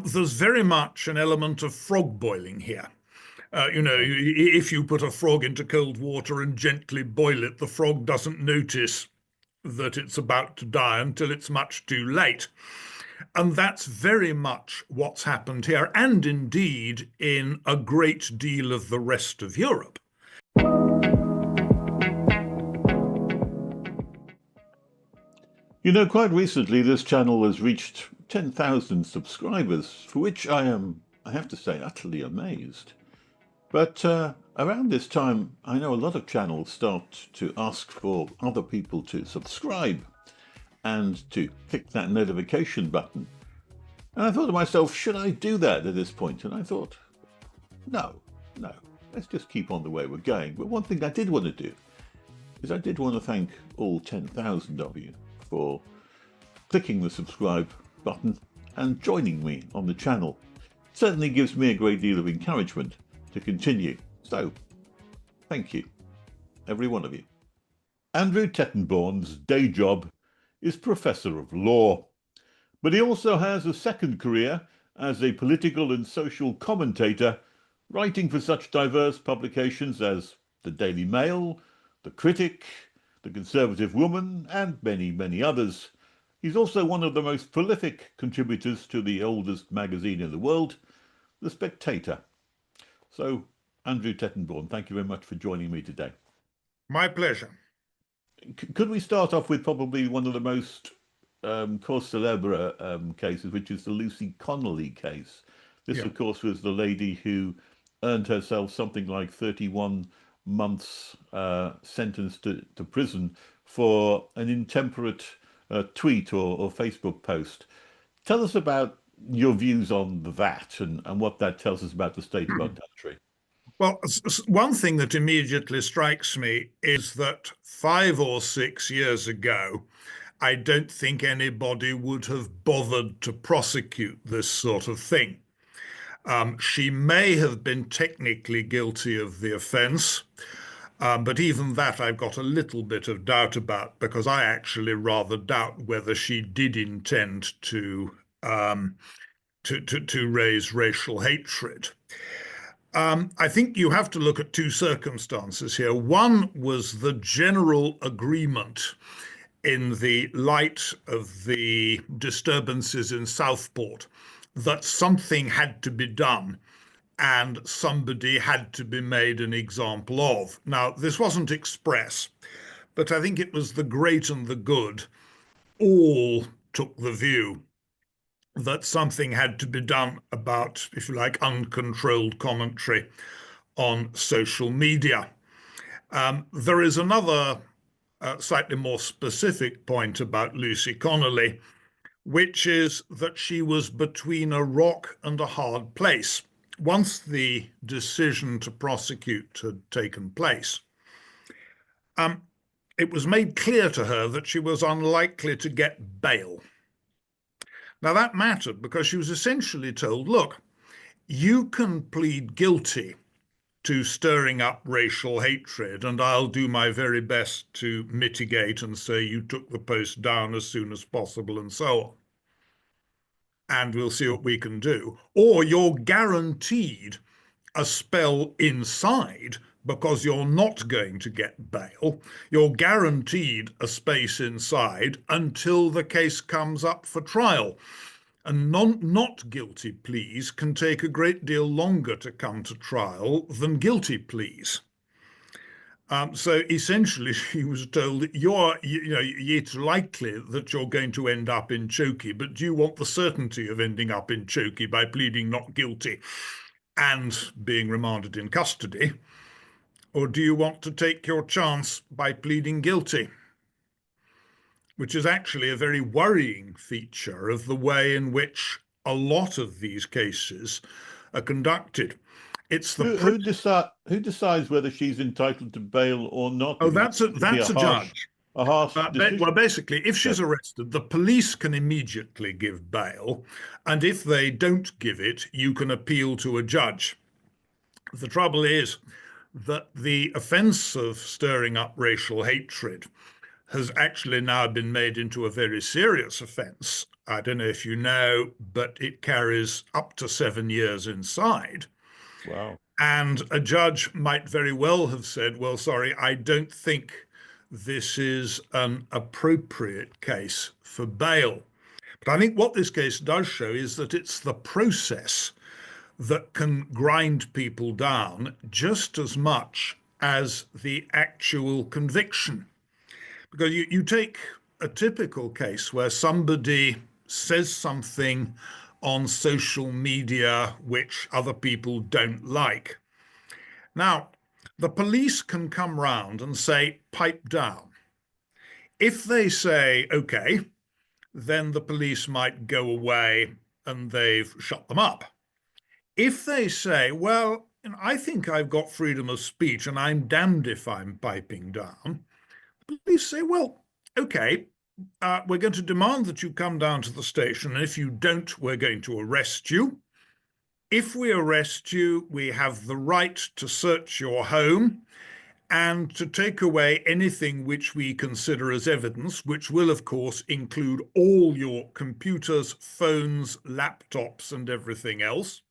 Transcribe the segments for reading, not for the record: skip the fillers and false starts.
There's very much an element of frog boiling here. If you put a frog into cold water and gently boil it, the frog doesn't notice that it's about to die until it's much too late. And that's very much what's happened here, and indeed in a great deal of the rest of Europe. You know, quite recently this channel has reached 10,000 subscribers, for which I have to say, utterly amazed. But around this time, I know a lot of channels start to ask for other people to subscribe and to click that notification button. And I thought to myself, should I do that at this point? And I thought, no, let's just keep on the way we're going. But one thing I did want to do is I did want to thank all 10,000 of you for clicking the subscribe button and joining me on the channel. It certainly gives me a great deal of encouragement to continue. So, thank you, every one of you. Andrew Tettenborn's day job is Professor of Law, but he also has a second career as a political and social commentator, writing for such diverse publications as the Daily Mail, the Critic, the Conservative Woman, and many, many others. He's also one of the most prolific contributors to the oldest magazine in the world, the Spectator. So, Andrew Tettenborn, thank you very much for joining me today. My pleasure. Could we start off with probably one of the most cause celebre cases, which is the Lucy Connolly case? This, of course, was the lady who earned herself something like 31 months sentence to prison for an intemperate tweet or Facebook post. Tell us about your views on that and what that tells us about the state of our country. Well, one thing that immediately strikes me is that 5 or 6 years ago, I don't think anybody would have bothered to prosecute this sort of thing. She may have been technically guilty of the offence, but even that I've got a little bit of doubt about, because I actually rather doubt whether she did intend to raise racial hatred. I think you have to look at two circumstances here. One was the general agreement in the light of the disturbances in Southport that something had to be done and somebody had to be made an example of. Now, this wasn't express, but I think it was the great and the good all took the view that something had to be done about, if you like, uncontrolled commentary on social media. There is another slightly more specific point about Lucy Connolly, which is that she was between a rock and a hard place. Once the decision to prosecute had taken place, it was made clear to her that she was unlikely to get bail. Now, that mattered because she was essentially told, look, you can plead guilty to stirring up racial hatred, and I'll do my very best to mitigate and say you took the post down as soon as possible and so on. And we'll see what we can do. Or you're guaranteed a spell inside because you're not going to get bail. You're guaranteed a space inside until the case comes up for trial. And not guilty pleas can take a great deal longer to come to trial than guilty pleas. So essentially, she was told that it's likely that you're going to end up in chokey, but do you want the certainty of ending up in chokey by pleading not guilty and being remanded in custody? Or do you want to take your chance by pleading guilty? Which is actually a very worrying feature of the way in which a lot of these cases are conducted. It's the who decides whether she's entitled to bail or not? Oh, that's a judge. A harsh decision. Well, basically, if she's arrested, the police can immediately give bail, and if they don't give it, you can appeal to a judge. The trouble is that the offence of stirring up racial hatred has actually now been made into a very serious offence. I don't know if you know, but it carries up to 7 years inside. Wow. And a judge might very well have said, well, sorry, I don't think this is an appropriate case for bail. But I think what this case does show is that it's the process that can grind people down just as much as the actual conviction. Because you take a typical case where somebody says something on social media which other people don't like. Now, the police can come round and say, pipe down. If they say, OK, then the police might go away and they've shut them up. If they say, well, I think I've got freedom of speech and I'm damned if I'm piping down, the police say, well, OK, we're going to demand that you come down to the station, and if you don't, we're going to arrest you. If we arrest you, we have the right to search your home and to take away anything which we consider as evidence, which will, of course, include all your computers, phones, laptops, and everything else.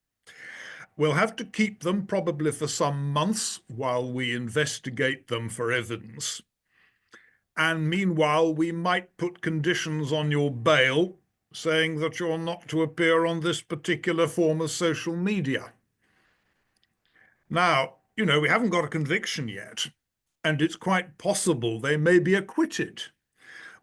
We'll have to keep them probably for some months while we investigate them for evidence. And meanwhile, we might put conditions on your bail saying that you're not to appear on this particular form of social media. Now, we haven't got a conviction yet, and it's quite possible they may be acquitted.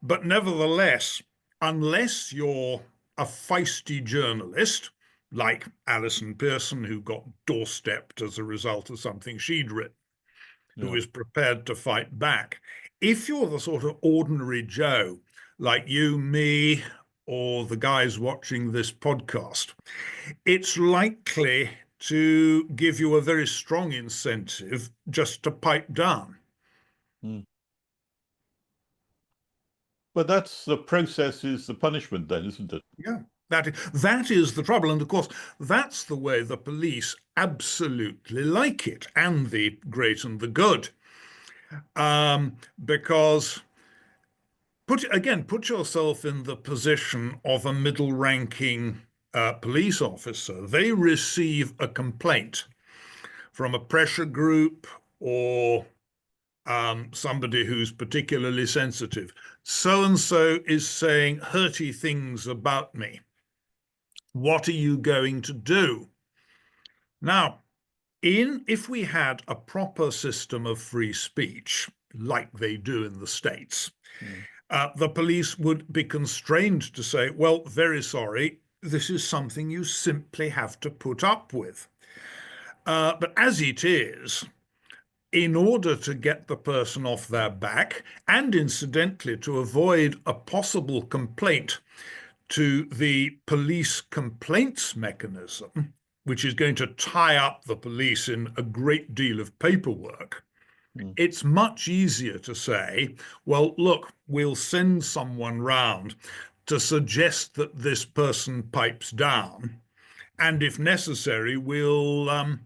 But nevertheless, unless you're a feisty journalist, like Alison Pearson, who got doorstepped as a result of something she'd written, who is prepared to fight back. If you're the sort of ordinary Joe, like you, me, or the guys watching this podcast, it's likely to give you a very strong incentive just to pipe down. Mm. But that's the process is the punishment then, isn't it? Yeah, that is the trouble. And of course, that's the way the police absolutely like it, and the great and the good. Because put yourself in the position of a middle-ranking police officer. They receive a complaint from a pressure group or somebody who's particularly sensitive. So-and-so is saying hurty things about me. What are you going to do? Now, if we had a proper system of free speech, like they do in the States, the police would be constrained to say, well, very sorry, this is something you simply have to put up with. But as it is, in order to get the person off their back, and incidentally to avoid a possible complaint to the police complaints mechanism, which is going to tie up the police in a great deal of paperwork, it's much easier to say, well, look, we'll send someone round to suggest that this person pipes down, and if necessary, we'll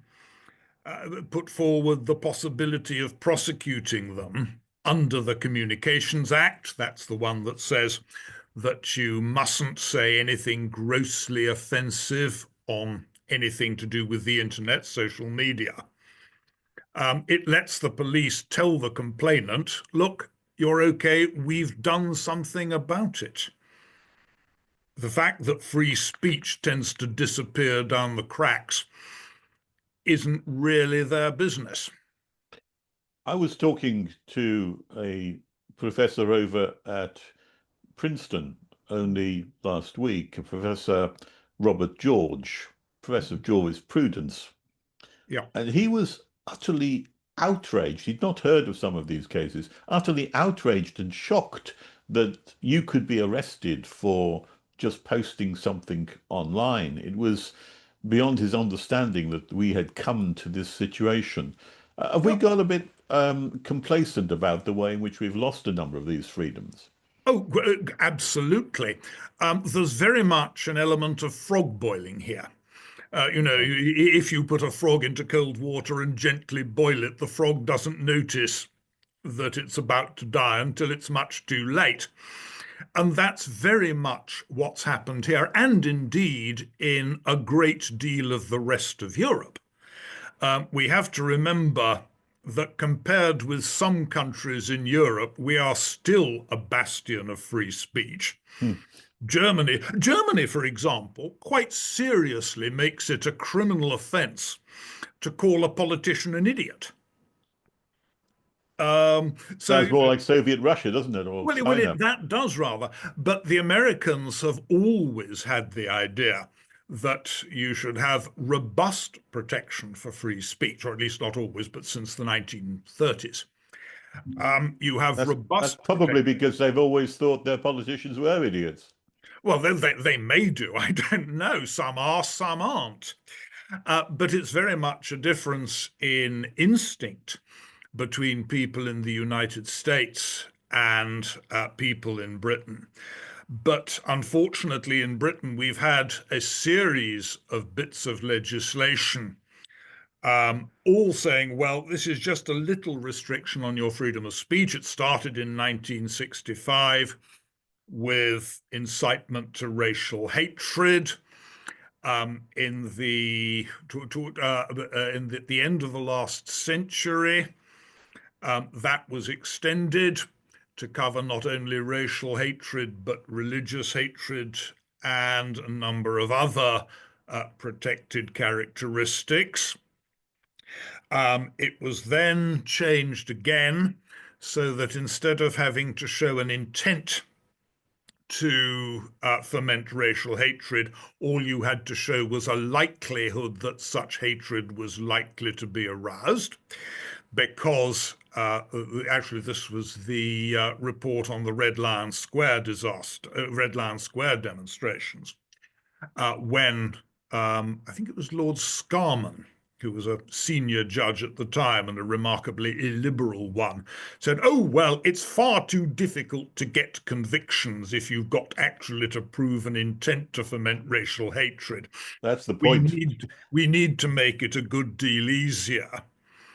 put forward the possibility of prosecuting them under the Communications Act. That's the one that says that you mustn't say anything grossly offensive on anything to do with the internet, social media. It lets the police tell the complainant, look, you're okay, we've done something about it. The fact that free speech tends to disappear down the cracks isn't really their business. I was talking to a professor over at Princeton only last week, Professor Robert George, Professor of Jurisprudence. Yeah. And he was utterly outraged. He'd not heard of some of these cases, utterly outraged and shocked that you could be arrested for just posting something online. It was beyond his understanding that we had come to this situation. Have we got a bit complacent about the way in which we've lost a number of these freedoms? Oh, absolutely. There's very much an element of frog boiling here. If you put a frog into cold water and gently boil it, the frog doesn't notice that it's about to die until it's much too late. And that's very much what's happened here, and indeed in a great deal of the rest of Europe. We have to remember that compared with some countries in Europe, we are still a bastion of free speech. Germany, for example, quite seriously makes it a criminal offence to call a politician an idiot. Sounds more like Soviet Russia, doesn't it, or China? That does rather. But the Americans have always had the idea that you should have robust protection for free speech, or at least not always, but since the 1930s. You have That's robust probably protection. because they've always thought their politicians were idiots. Well, they may do. I don't know. Some are, some aren't. But it's very much a difference in instinct between people in the United States and people in Britain. But unfortunately, in Britain, we've had a series of bits of legislation, all saying, well, this is just a little restriction on your freedom of speech. It started in 1965 with incitement to racial hatred. In the end of the last century, that was extended to cover not only racial hatred, but religious hatred and a number of other protected characteristics. It was then changed again so that instead of having to show an intent to foment racial hatred, all you had to show was a likelihood that such hatred was likely to be aroused, because actually this was the report on the Red Lion Square disaster, Red Lion Square demonstrations, when I think it was Lord Scarman, who was a senior judge at the time and a remarkably illiberal one, said, oh, well, it's far too difficult to get convictions if you've got actually to prove an intent to foment racial hatred. That's the point. We need to make it a good deal easier.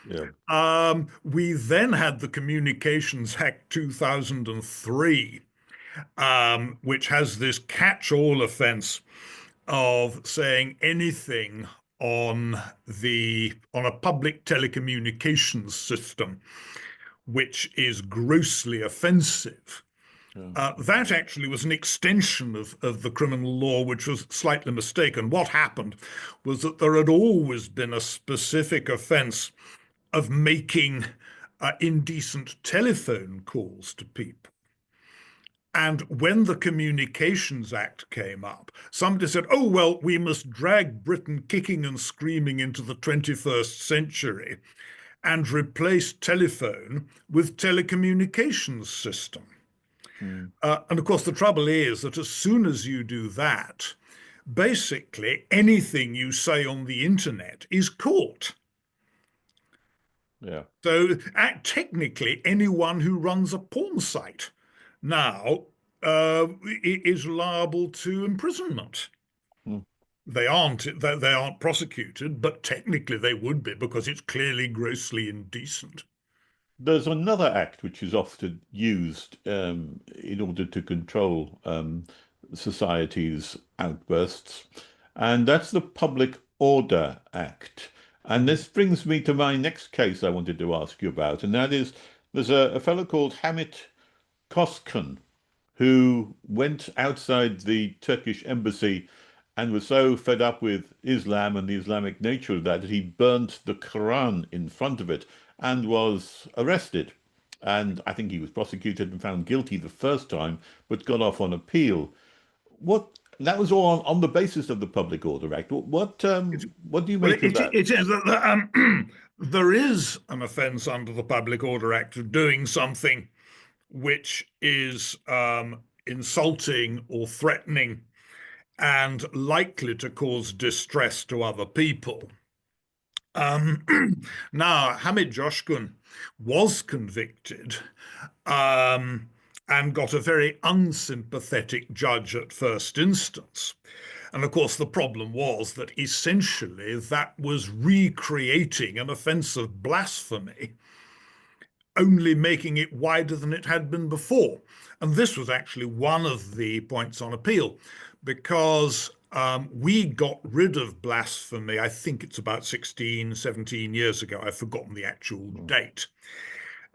Yeah. We then had the Communications Act 2003, which has this catch-all offence of saying anything on a public telecommunications system which is grossly offensive. That actually was an extension of the criminal law, which was slightly mistaken. What happened was that there had always been a specific offence of making indecent telephone calls to people. And when the Communications Act came up, somebody said, oh, well, we must drag Britain kicking and screaming into the 21st century and replace telephone with telecommunications system. And of course, the trouble is that as soon as you do that, basically anything you say on the internet is caught. Yeah. So technically, anyone who runs a porn site now is liable to imprisonment. They aren't prosecuted, but technically they would be, because it's clearly grossly indecent. There's another act which is often used in order to control society's outbursts, and that's the Public Order Act. And this brings me to my next case I wanted to ask you about, and that is there's a fellow called Hamit Coskun who went outside the Turkish embassy and was so fed up with Islam and the Islamic nature of that he burnt the Quran in front of it and was arrested. And I think he was prosecuted and found guilty the first time, but got off on appeal. That was all on the basis of the Public Order Act. What do you make of that? It is that there is an offence under the Public Order Act of doing something which is insulting or threatening and likely to cause distress to other people. Now, Hamid Coskun was convicted and got a very unsympathetic judge at first instance. And of course, the problem was that essentially that was recreating an offence of blasphemy. only making it wider than it had been before. And this was actually one of the points on appeal, because we got rid of blasphemy, I think it's about 16, 17 years ago. I've forgotten the actual date.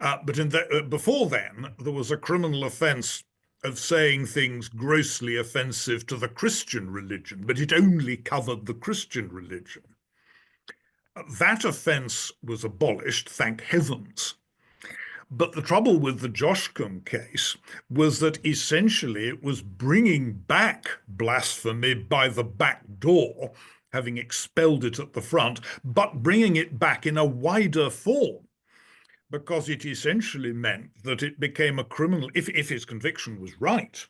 But before then, there was a criminal offence of saying things grossly offensive to the Christian religion, but it only covered the Christian religion. That offence was abolished, thank heavens. But the trouble with the Coskun case was that essentially it was bringing back blasphemy by the back door, having expelled it at the front, but bringing it back in a wider form, because it essentially meant that it became a criminal, if his conviction was right,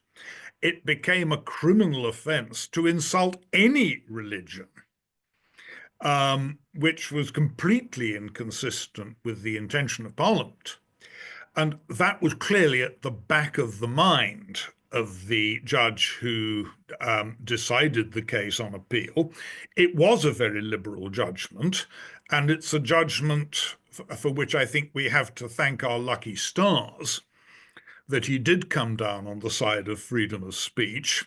it became a criminal offence to insult any religion, which was completely inconsistent with the intention of Parliament. And that was clearly at the back of the mind of the judge who decided the case on appeal. It was a very liberal judgment, and it's a judgment for which I think we have to thank our lucky stars that he did come down on the side of freedom of speech.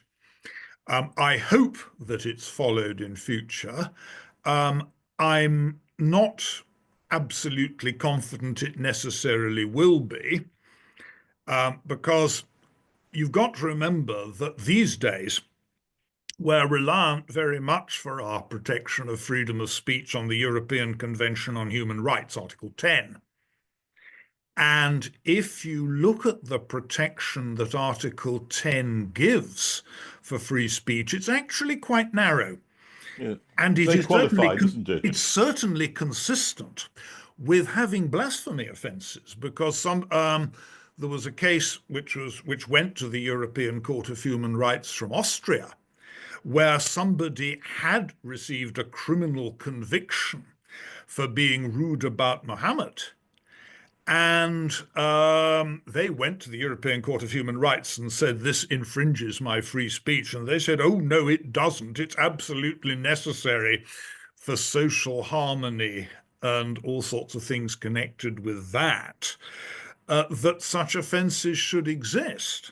I hope that it's followed in future. I'm not absolutely confident it necessarily will be, because you've got to remember that these days we're reliant very much for our protection of freedom of speech on the European Convention on Human Rights, Article 10. And if you look at the protection that Article 10 gives for free speech, it's actually quite narrow. Yeah. And Very qualified, isn't it? It's certainly consistent with having blasphemy offences, because there was a case which went to the European Court of Human Rights from Austria, where somebody had received a criminal conviction for being rude about Mohammed. And they went to the European Court of Human Rights and said, this infringes my free speech. And they said, oh, no, it doesn't. It's absolutely necessary for social harmony and all sorts of things connected with that, that such offences should exist.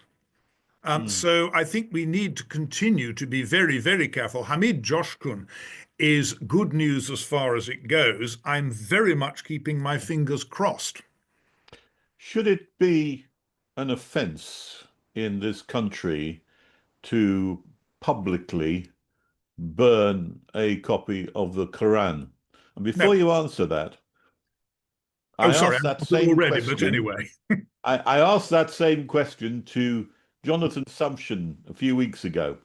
So I think we need to continue to be very, very careful. Hamit Coskun is good news as far as it goes. I'm very much keeping my fingers crossed. Should it be an offence in this country to publicly burn a copy of the Quran? And before you answer that, I sorry, asked that I'm same already, question. but anyway. I asked that same question to Jonathan Sumption a few weeks ago.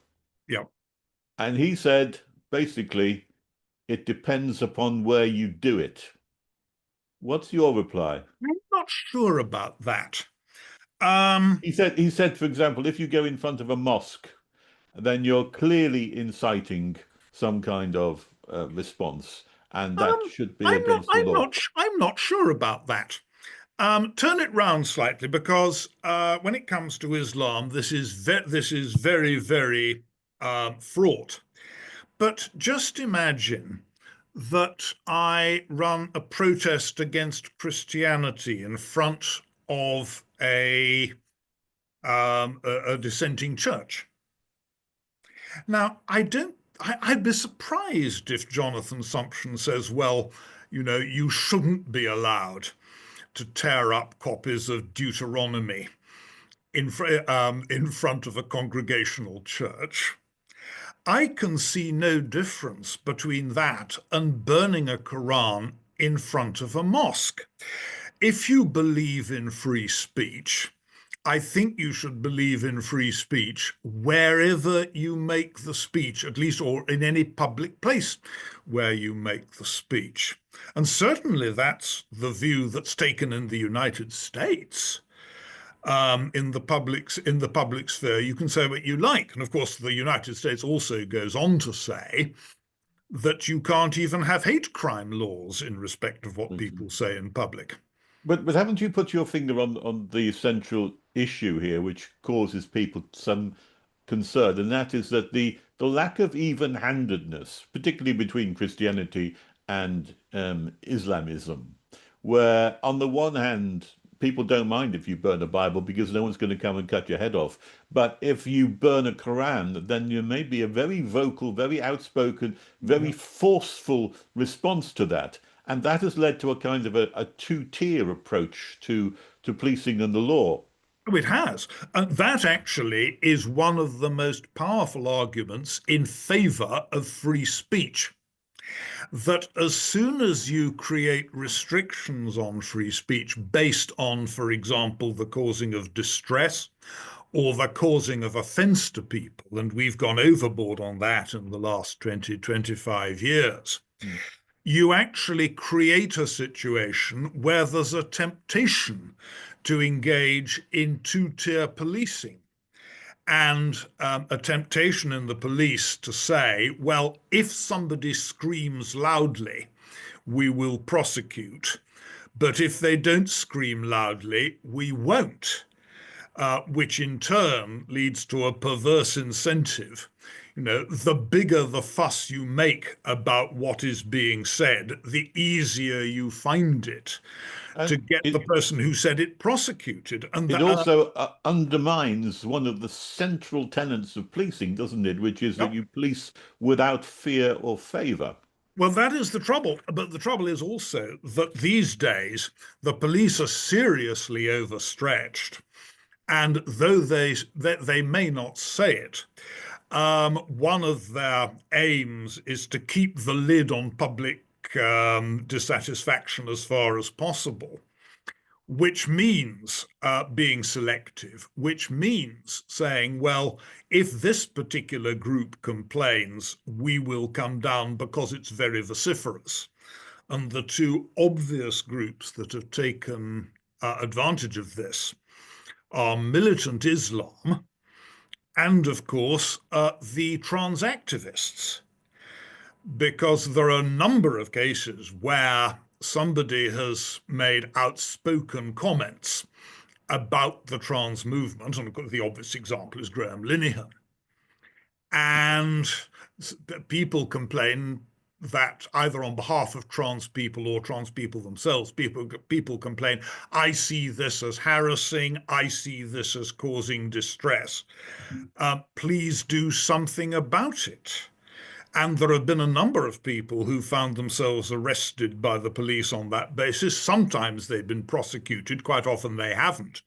Yeah. And he said, basically, it depends upon where you do it. What's your reply? I'm not sure about that. He said, for example, if you go in front of a mosque, then you're clearly inciting some kind of response, and that should be against the law. I'm not sure about that. Turn it round slightly, because when it comes to Islam, this is very, very fraught. But just imagine that I run a protest against Christianity in front of a dissenting church. Now, I'd be surprised if Jonathan Sumption says, well, you shouldn't be allowed to tear up copies of Deuteronomy in front of a congregational church. I can see no difference between that and burning a Quran in front of a mosque. If you believe in free speech, I think you should believe in free speech wherever you make the speech, at least, or in any public place where you make the speech. And certainly that's the view that's taken in the United States. In the public sphere, you can say what you like. And of course, the United States also goes on to say that you can't even have hate crime laws in respect of what people say in public. But haven't you put your finger on the central issue here, which causes people some concern, and that is that the lack of even-handedness, particularly between Christianity and Islamism, where on the one hand people don't mind if you burn a Bible because no one's going to come and cut your head off. But if you burn a Quran, then there may be a very vocal, very outspoken, very forceful response to that. And that has led to a kind of a two-tier approach to policing and the law. Oh, it has. And that actually is one of the most powerful arguments in favor of free speech. That as soon as you create restrictions on free speech based on, for example, the causing of distress or the causing of offense to people, and we've gone overboard on that in the last 20, 25 years, you actually create a situation where there's a temptation to engage in two-tier policing and a temptation in the police to say, well, if somebody screams loudly, we will prosecute. But if they don't scream loudly, we won't, which in turn leads to a perverse incentive. You know, the bigger the fuss you make about what is being said, the easier you find it to get the person who said it prosecuted. And it also undermines one of the central tenets of policing, doesn't it? Which is that you police without fear or favour. Well, that is the trouble. But the trouble is also that these days the police are seriously overstretched. And though they may not say it, one of their aims is to keep the lid on public dissatisfaction as far as possible, which means being selective, which means saying, well, if this particular group complains, we will come down because it's very vociferous. And the two obvious groups that have taken advantage of this are militant Islam and, of course, the trans activists, because there are a number of cases where somebody has made outspoken comments about the trans movement, and the obvious example is Graham Linehan. And people complain that either on behalf of trans people or trans people themselves, people complain, I see this as harassing, I see this as causing distress. Please do something about it. And there have been a number of people who found themselves arrested by the police on that basis. Sometimes they've been prosecuted, quite often they haven't.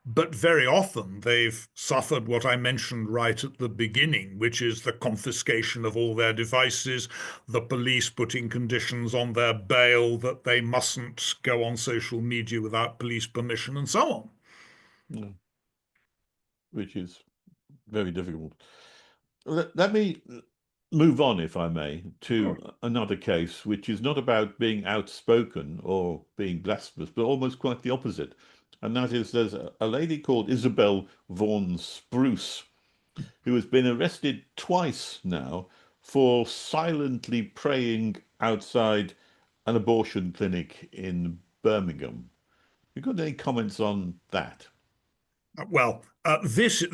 But very often they've suffered what I mentioned right at the beginning, which is the confiscation of all their devices, the police putting conditions on their bail that they mustn't go on social media without police permission, and so on. Yeah. Which is very difficult. Let me move on, if I may, to another case, which is not about being outspoken or being blasphemous, but almost quite the opposite. And that is, there's a lady called Isabel Vaughn Spruce, who has been arrested twice now for silently praying outside an abortion clinic in Birmingham. You got any comments on that? Well, this,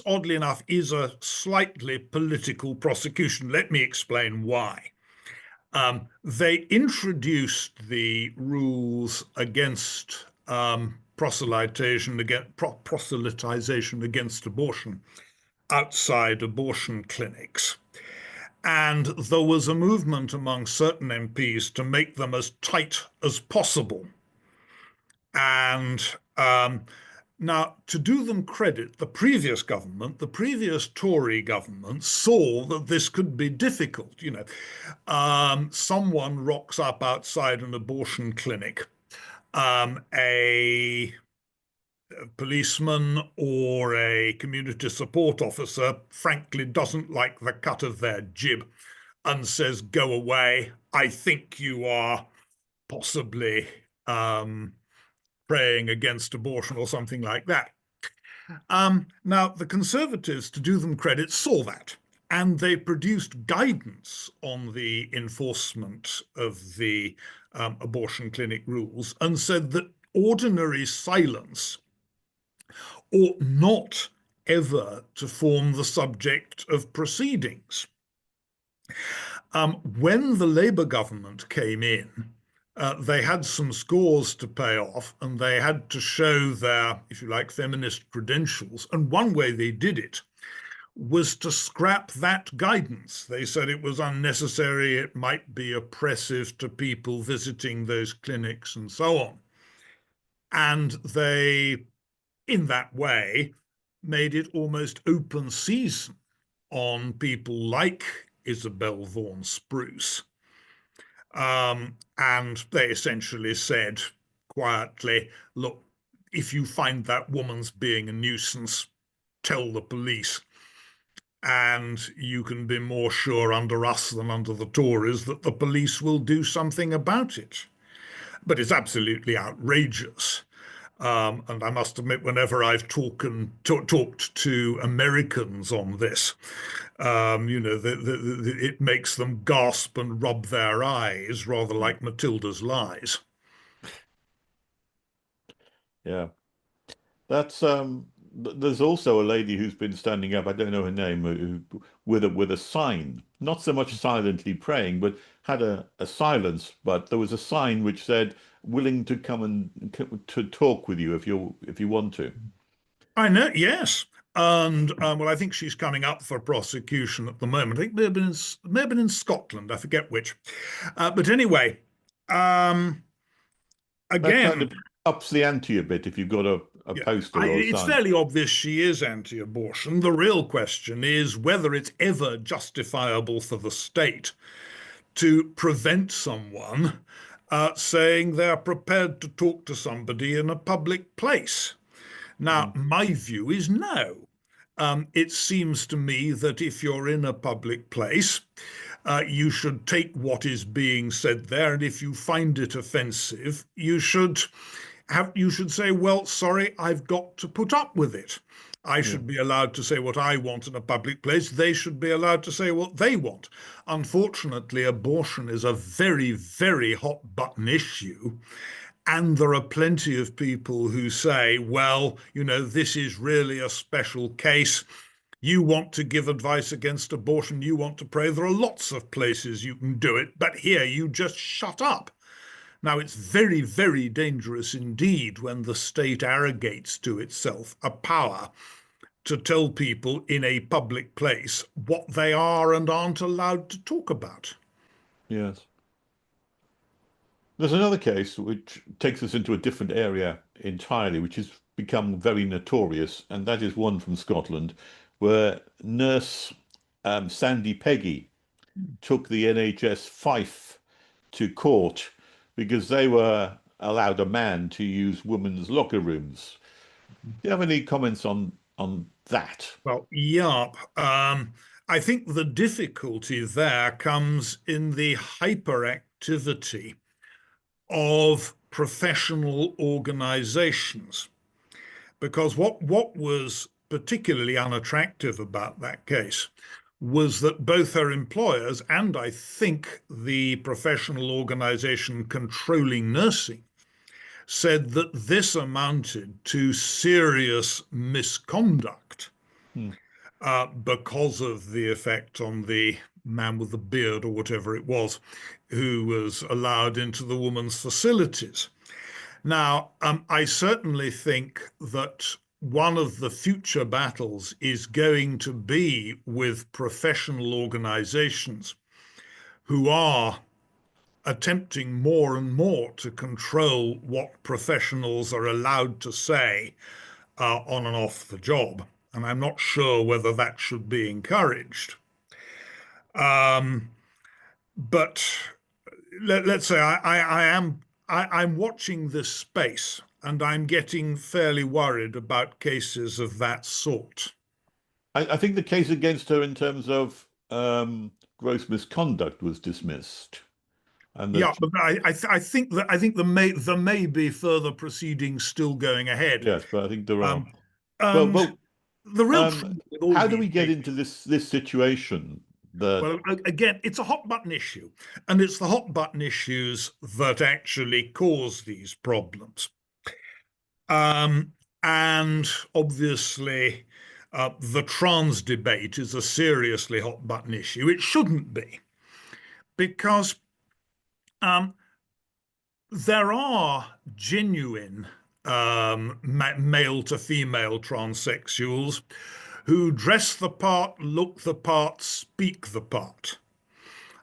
oddly enough, is a slightly political prosecution. Let me explain why. They introduced the rules against proselytization against abortion outside abortion clinics. And there was a movement among certain MPs to make them as tight as possible. And now, to do them credit, the previous government, the previous Tory government, saw that this could be difficult. You know, someone rocks up outside an abortion clinic, a policeman or a community support officer, frankly, doesn't like the cut of their jib and says, "Go away. I think you are possibly praying against abortion," or something like that. Now, the Conservatives, to do them credit, saw that, and they produced guidance on the enforcement of the abortion clinic rules and said that ordinary silence ought not ever to form the subject of proceedings. When the Labour government came in, They had some scores to pay off, and they had to show their, if you like, feminist credentials. And one way they did it was to scrap that guidance. They said it was unnecessary, it might be oppressive to people visiting those clinics, and so on. And they, in that way, made it almost open season on people like Isabel Vaughan Spruce. And they essentially said quietly, look, if you find that woman's being a nuisance, tell the police. And you can be more sure under us than under the Tories that the police will do something about it. But it's absolutely outrageous. And I must admit, whenever I've talked to Americans on this, it makes them gasp and rub their eyes, rather like Matilda's lies. Yeah. That's there's also a lady who's been standing up, I don't know her name, with a sign, not so much silently praying, but had a silence, but there was a sign which said willing to come and to talk with you if you want to. I know, yes. And well, I think she's coming up for prosecution at the moment. I think may have been in Scotland. I forget which. But anyway, That kind again, of ups the ante a bit if you've got a yeah, poster or a it's sign. fairly obvious she is anti-abortion. The real question is whether it's ever justifiable for the state to prevent someone saying they're prepared to talk to somebody in a public place. Now, Mm. my view is no. It seems to me that if you're in a public place, you should take what is being said there, and if you find it offensive, you should say, well, sorry, I've got to put up with it. I Yeah. should be allowed to say what I want in a public place. They should be allowed to say what they want. Unfortunately, abortion is a very, very hot button issue. And there are plenty of people who say, well, this is really a special case. You want to give advice against abortion, you want to pray. There are lots of places you can do it, but here you just shut up. Now, it's very, very dangerous indeed when the state arrogates to itself a power to tell people in a public place what they are and aren't allowed to talk about. Yes. There's another case which takes us into a different area entirely, which has become very notorious, and that is one from Scotland, where nurse Sandie Peggie took the NHS Fife to court because they were allowed a man to use women's locker rooms. Do you have any comments on that? Well, yeah. I think the difficulty there comes in the hyperactivity of professional organizations. Because what was particularly unattractive about that case was that both her employers and I think the professional organization controlling nursing said that this amounted to serious misconduct Hmm. because of the effect on the man with the beard or whatever it was who was allowed into the woman's facilities. Now, I certainly think that one of the future battles is going to be with professional organizations who are attempting more and more to control what professionals are allowed to say on and off the job. And I'm not sure whether that should be encouraged. Um, but let's say I'm watching this space and I'm getting fairly worried about cases of that sort. I think the case against her in terms of gross misconduct was dismissed, and Yeah, that but I think there may be further proceedings still going ahead. yes, but I think there are. Um, Well, and well, the real trouble with all how do these we get cases, into this situation that well, again, it's a hot button issue, and it's the hot button issues that actually cause these problems. Um, and obviously, the trans debate is a seriously hot button issue. It shouldn't be, because um, There are genuine male to female transsexuals who dress the part, look the part, speak the part.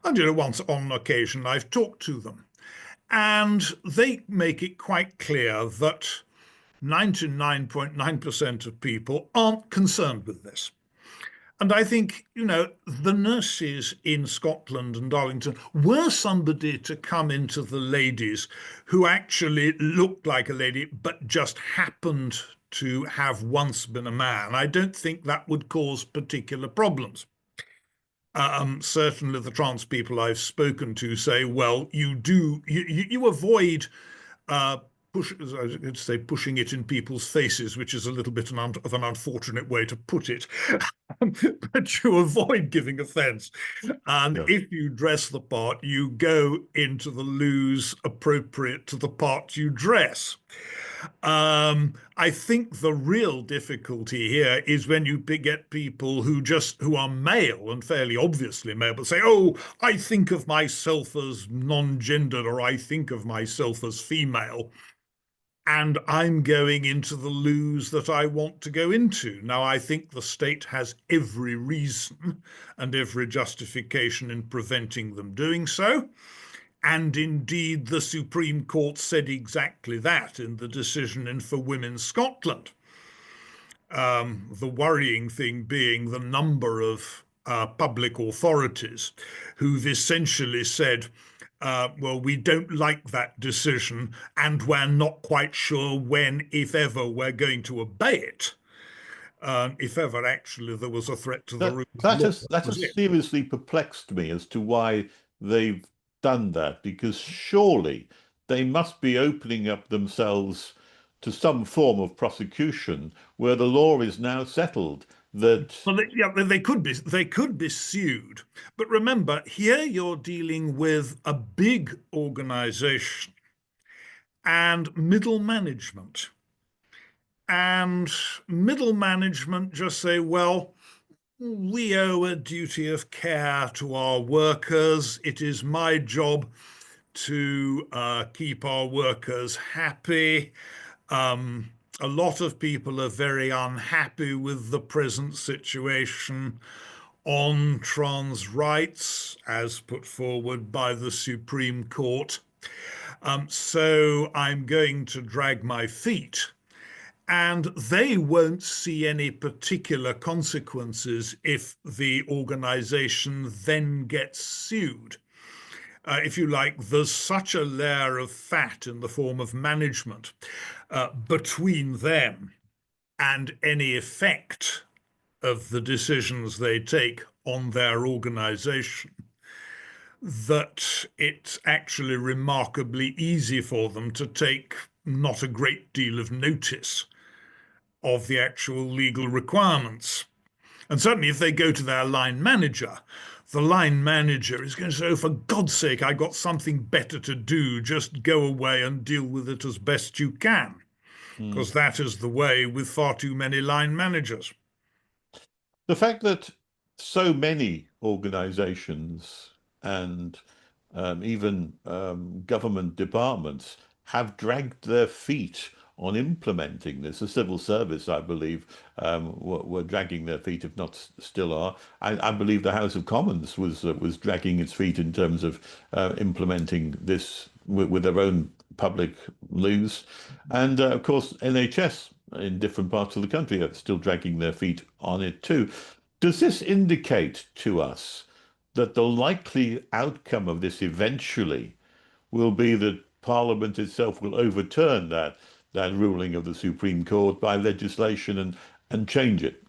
And, once on occasion I've talked to them. And they make it quite clear that 99.9% of people aren't concerned with this. And I think, the nurses in Scotland and Darlington were somebody to come into the ladies who actually looked like a lady, but just happened to have once been a man. I don't think that would cause particular problems. Certainly the trans people I've spoken to say, well, you avoid I was going to say pushing it in people's faces, which is a little bit of an unfortunate way to put it, but you avoid giving offence. And Yeah. if you dress the part, you go into the loos appropriate to the part you dress. I think the real difficulty here is when you get people who are male and fairly obviously male, but say, "Oh, I think of myself as non-gendered, or I think of myself as female, and I'm going into the loos that I want to go into." Now, I think the state has every reason and every justification in preventing them doing so. And indeed, the Supreme Court said exactly that in the decision in For Women Scotland. The worrying thing being the number of public authorities who've essentially said, well, we don't like that decision, and we're not quite sure when, if ever, we're going to obey it. If ever actually there was a threat to the rule of law. That has seriously perplexed me as to why they've done that, because surely they must be opening up themselves to some form of prosecution where the law is now settled that. Well, they could be sued. But remember, here you're dealing with a big organization and middle management. And middle management just say, well, we owe a duty of care to our workers. It is my job to keep our workers happy. A lot of people are very unhappy with the present situation on trans rights as put forward by the Supreme Court. So I'm going to drag my feet. And they won't see any particular consequences if the organization then gets sued. If you like, there's such a layer of fat in the form of management between them and any effect of the decisions they take on their organization that it's actually remarkably easy for them to take not a great deal of notice of the actual legal requirements. And certainly if they go to their line manager, the line manager is going to say, oh, for God's sake, I got something better to do. Just go away and deal with it as best you can. Because that is the way with far too many line managers. The fact that so many organizations and even government departments have dragged their feet on implementing this. The civil service, I believe, were dragging their feet, if not still are. I believe the House of Commons was dragging its feet in terms of implementing this with their own public loos. And of course, NHS in different parts of the country are still dragging their feet on it too. Does this indicate to us that the likely outcome of this eventually will be that Parliament itself will overturn that ruling of the Supreme Court by legislation and change it?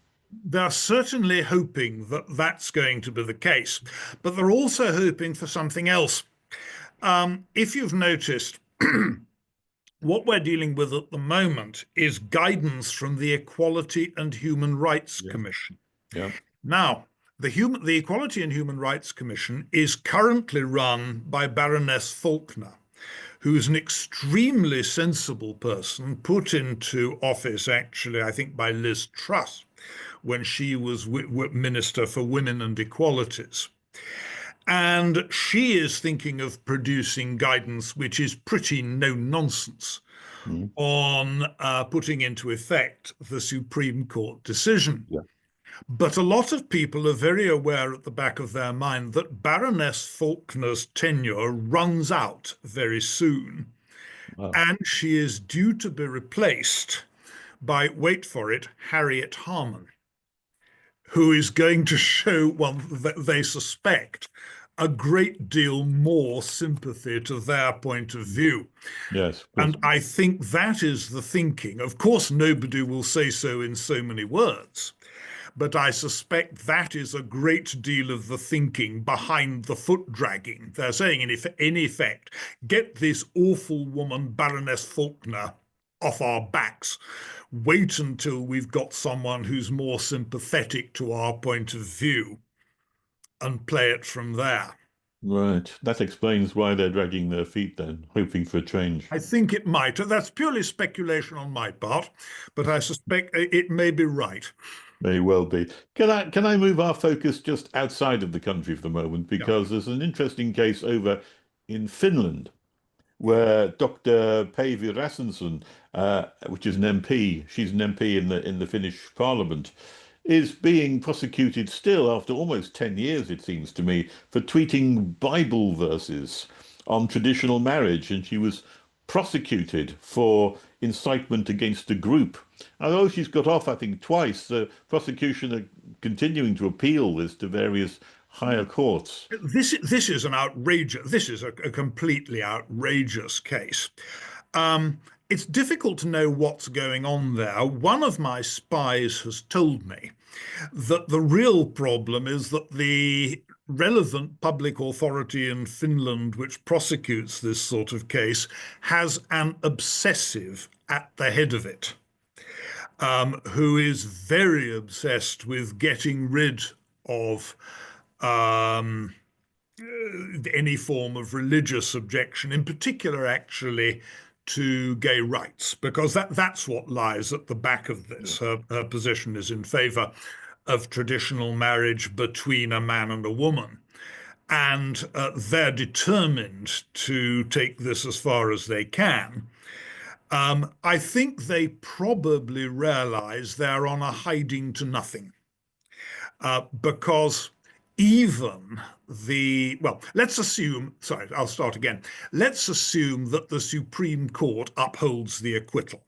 They're certainly hoping that that's going to be the case, but they're also hoping for something else. If you've noticed, what we're dealing with at the moment is guidance from the Equality and Human Rights Commission. Yeah. Now, the Equality and Human Rights Commission is currently run by Baroness Faulkner, who's an extremely sensible person put into office, actually, I think, by Liz Truss when she was Minister for Women and Equalities. And she is thinking of producing guidance which is pretty no nonsense Mm. on putting into effect the Supreme Court decision. Yeah. But a lot of people are very aware at the back of their mind that Baroness Faulkner's tenure runs out very soon, Wow. and she is due to be replaced by, wait for it, Harriet Harman, who is going to show, well, they suspect, a great deal more sympathy to their point of view. Yes, of course. And I think that is the thinking. Of course, nobody will say so in so many words, but I suspect that is a great deal of the thinking behind the foot dragging. They're saying, in effect, get this awful woman, Baroness Faulkner, off our backs. Wait until we've got someone who's more sympathetic to our point of view and play it from there. Right. That explains why they're dragging their feet then, hoping for a change. I think it might. That's purely speculation on my part, but I suspect it may be right. May well be. Can I move our focus just outside of the country for the moment? Yeah. Because there's an interesting case over in Finland where Dr. Paivi Rasansen, which is an MP, she's an MP in the Finnish Parliament, is being prosecuted still after almost 10 years, it seems to me, for tweeting Bible verses on traditional marriage. And she was prosecuted for incitement against a group. Although she's got off, I think, twice, the prosecution are continuing to appeal this to various higher courts. This is an outrageous, this is a completely outrageous case. It's difficult to know what's going on there. One of my spies has told me that the real problem is that the relevant public authority in Finland, which prosecutes this sort of case, has an obsessive at the head of it, who is very obsessed with getting rid of any form of religious objection, in particular, actually, to gay rights, because that's what lies at the back of this. Her position is in favor of traditional marriage between a man and a woman. And they're determined to take this as far as they can. I think they probably realize they're on a hiding to nothing, because even well, let's assume, sorry, I'll start again. Let's assume that the Supreme Court upholds the acquittal,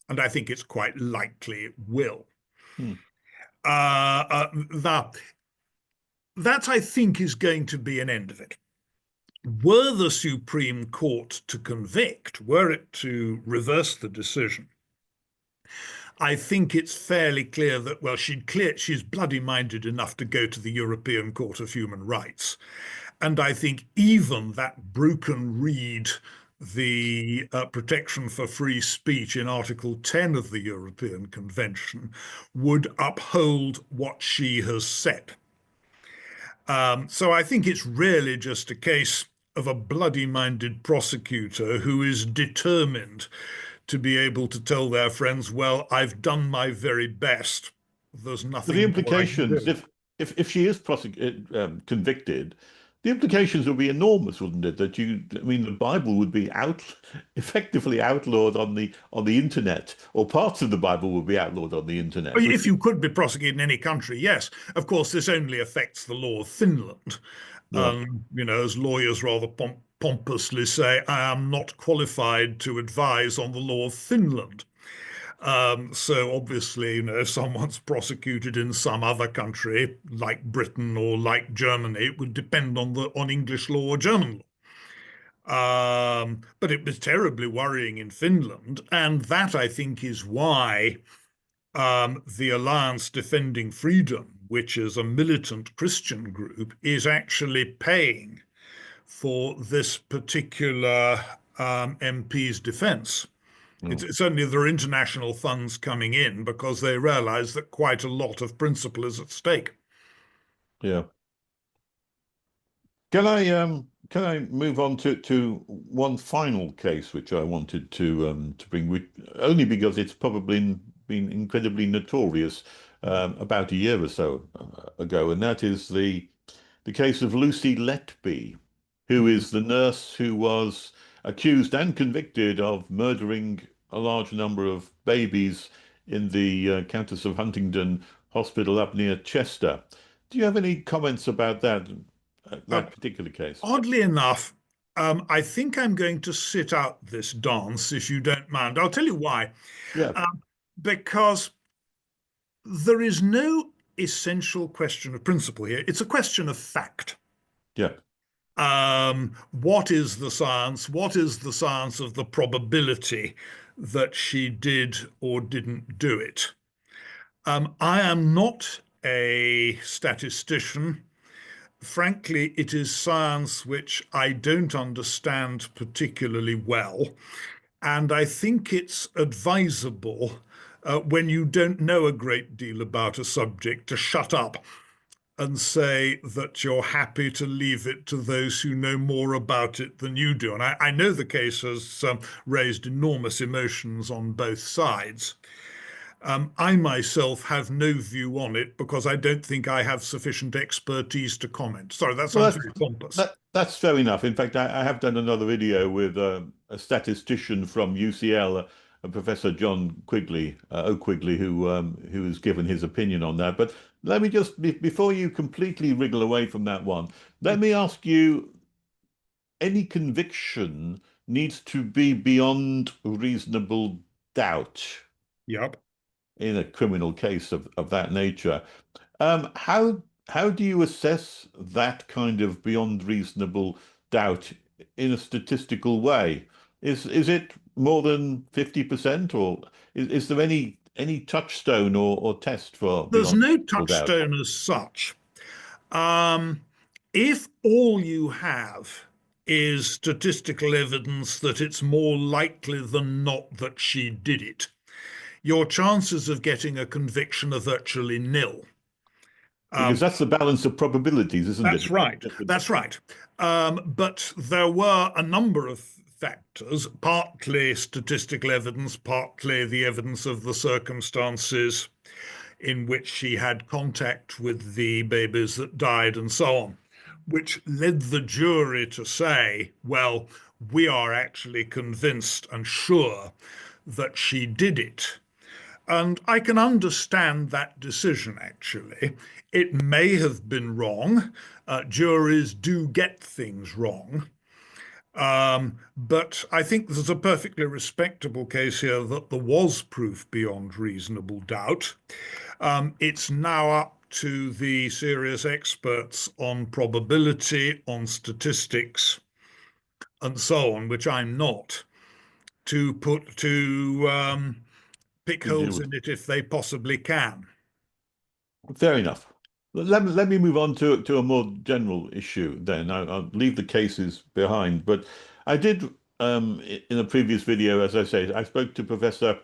and I think it's quite likely it will. Hmm. That, I think, is going to be an end of it. Were the Supreme Court to convict, were it to reverse the decision, I think it's fairly clear that, well, she's bloody minded enough to go to the European Court of Human Rights. And I think even that broken reed, the protection for free speech in Article 10 of the European Convention, would uphold what she has said. So I think it's really just a case of a bloody-minded prosecutor who is determined to be able to tell their friends, well, I've done my very best. There's nothing The more I can implications, do. if she is convicted, the implications would be enormous, wouldn't it? That I mean, the Bible would be effectively outlawed on the internet, or parts of the Bible would be outlawed on the internet. If you could be prosecuted in any country, yes. Of course, this only affects the law of Finland. Yeah. As lawyers rather pompously say, I am not qualified to advise on the law of Finland. So obviously, if someone's prosecuted in some other country, like Britain or like Germany, it would depend on English law or German law. But it was terribly worrying in Finland, and that, I think, is why the Alliance Defending Freedom, which is a militant Christian group, is actually paying for this particular MP's defense. Certainly there are international funds coming in because they realize that quite a lot of principle is at stake. Yeah. Can I move on to one final case which I wanted to bring, only because it's probably been incredibly notorious about a year or so ago, and that is the the case of Lucy Letby, who is the nurse who was accused and convicted of murdering a large number of babies in the Countess of Huntingdon Hospital up near Chester. Do you have any comments about that particular case? Oddly enough, I think I'm going to sit out this dance, if you don't mind. I'll tell you why. Yeah, Because there is no essential question of principle here. It's a question of fact. yeah. What is the science? What is the science of the probability that she did or didn't do it? I am not a statistician. Frankly, it is science which I don't understand particularly well. And I think it's advisable when you don't know a great deal about a subject to shut up and say that you're happy to leave it to those who know more about it than you do. And I know the case has raised enormous emotions on both sides. I myself have no view on it because I don't think I have sufficient expertise to comment. Sorry, that Well, sounds very pompous. that's fair enough. In fact, I have done another video with a statistician from UCL, Professor John Quigley, O'Quigley, who has given his opinion on that. But let me just, before you completely wriggle away from that one, let me ask you, any conviction needs to be beyond reasonable doubt Yep. in a criminal case of that nature. How do you assess that kind of beyond reasonable doubt in a statistical way? Is it more than 50%, or is there any touchstone or test for There's beyond no reasonable doubt? touchstone as such. Um, if all you have is statistical evidence that it's more likely than not that she did it, your chances of getting a conviction are virtually nil. Because that's the balance of probabilities, isn't it? That's right. That's right. But there were a number of factors, partly statistical evidence, partly the evidence of the circumstances in which she had contact with the babies that died and so on, which led the jury to say, well, we are actually convinced and sure that she did it. And I can understand that decision, actually. It may have been wrong. Juries do get things wrong. But I think there's a perfectly respectable case here that there was proof beyond reasonable doubt. It's now up to the serious experts on probability, on statistics, and so on, which I'm not, to pick To deal holes with. in it if they possibly can. Fair enough. Let me move on to a more general issue then. I'll leave the cases behind. But I did, in a previous video, as I say, I spoke to Professor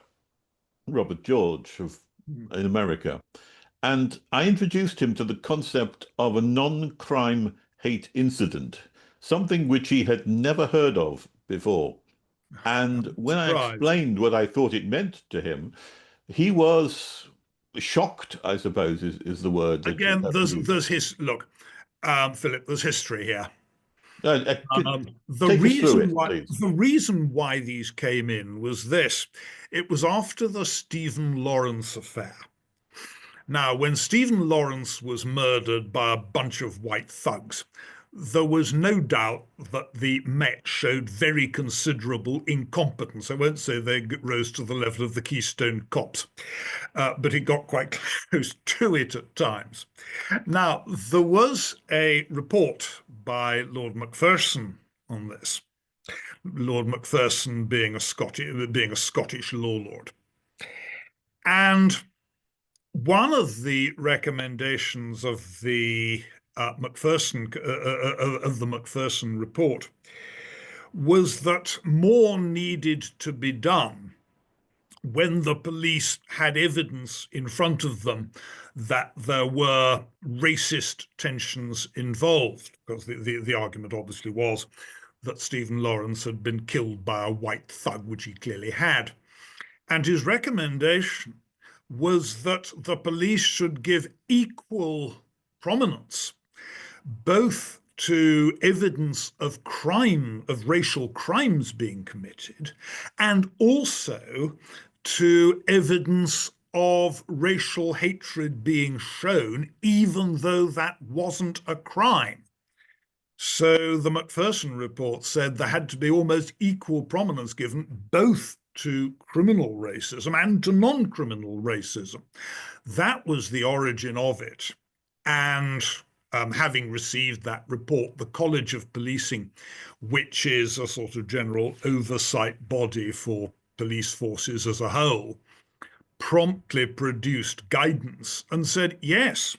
Robert George in America, and I introduced him to the concept of a non-crime hate incident, something which he had never heard of before. And I'm when I surprised. explained what I thought it meant to him, he was shocked, I suppose, is the word that you'd Again, have to use. there's his look, Philip. There's history here. The Take us through reason it, why please. the reason why these came in was this. It was after the Stephen Lawrence affair. Now, when Stephen Lawrence was murdered by a bunch of white thugs, there was no doubt that the Met showed very considerable incompetence. I won't say they rose to the level of the Keystone Cops, but it got quite close to it at times. Now, there was a report by Lord Macpherson on this. Lord Macpherson being a Scottish law lord. And one of the recommendations of the Macpherson report was that more needed to be done when the police had evidence in front of them that there were racist tensions involved, because the argument obviously was that Stephen Lawrence had been killed by a white thug, which he clearly had. And his recommendation was that the police should give equal prominence both to evidence of crime, of racial crimes being committed, and also to evidence of racial hatred being shown, even though that wasn't a crime. So the Macpherson report said there had to be almost equal prominence given both to criminal racism and to non-criminal racism. That was the origin of it. And having received that report, the College of Policing, which is a sort of general oversight body for police forces as a whole, promptly produced guidance and said, yes,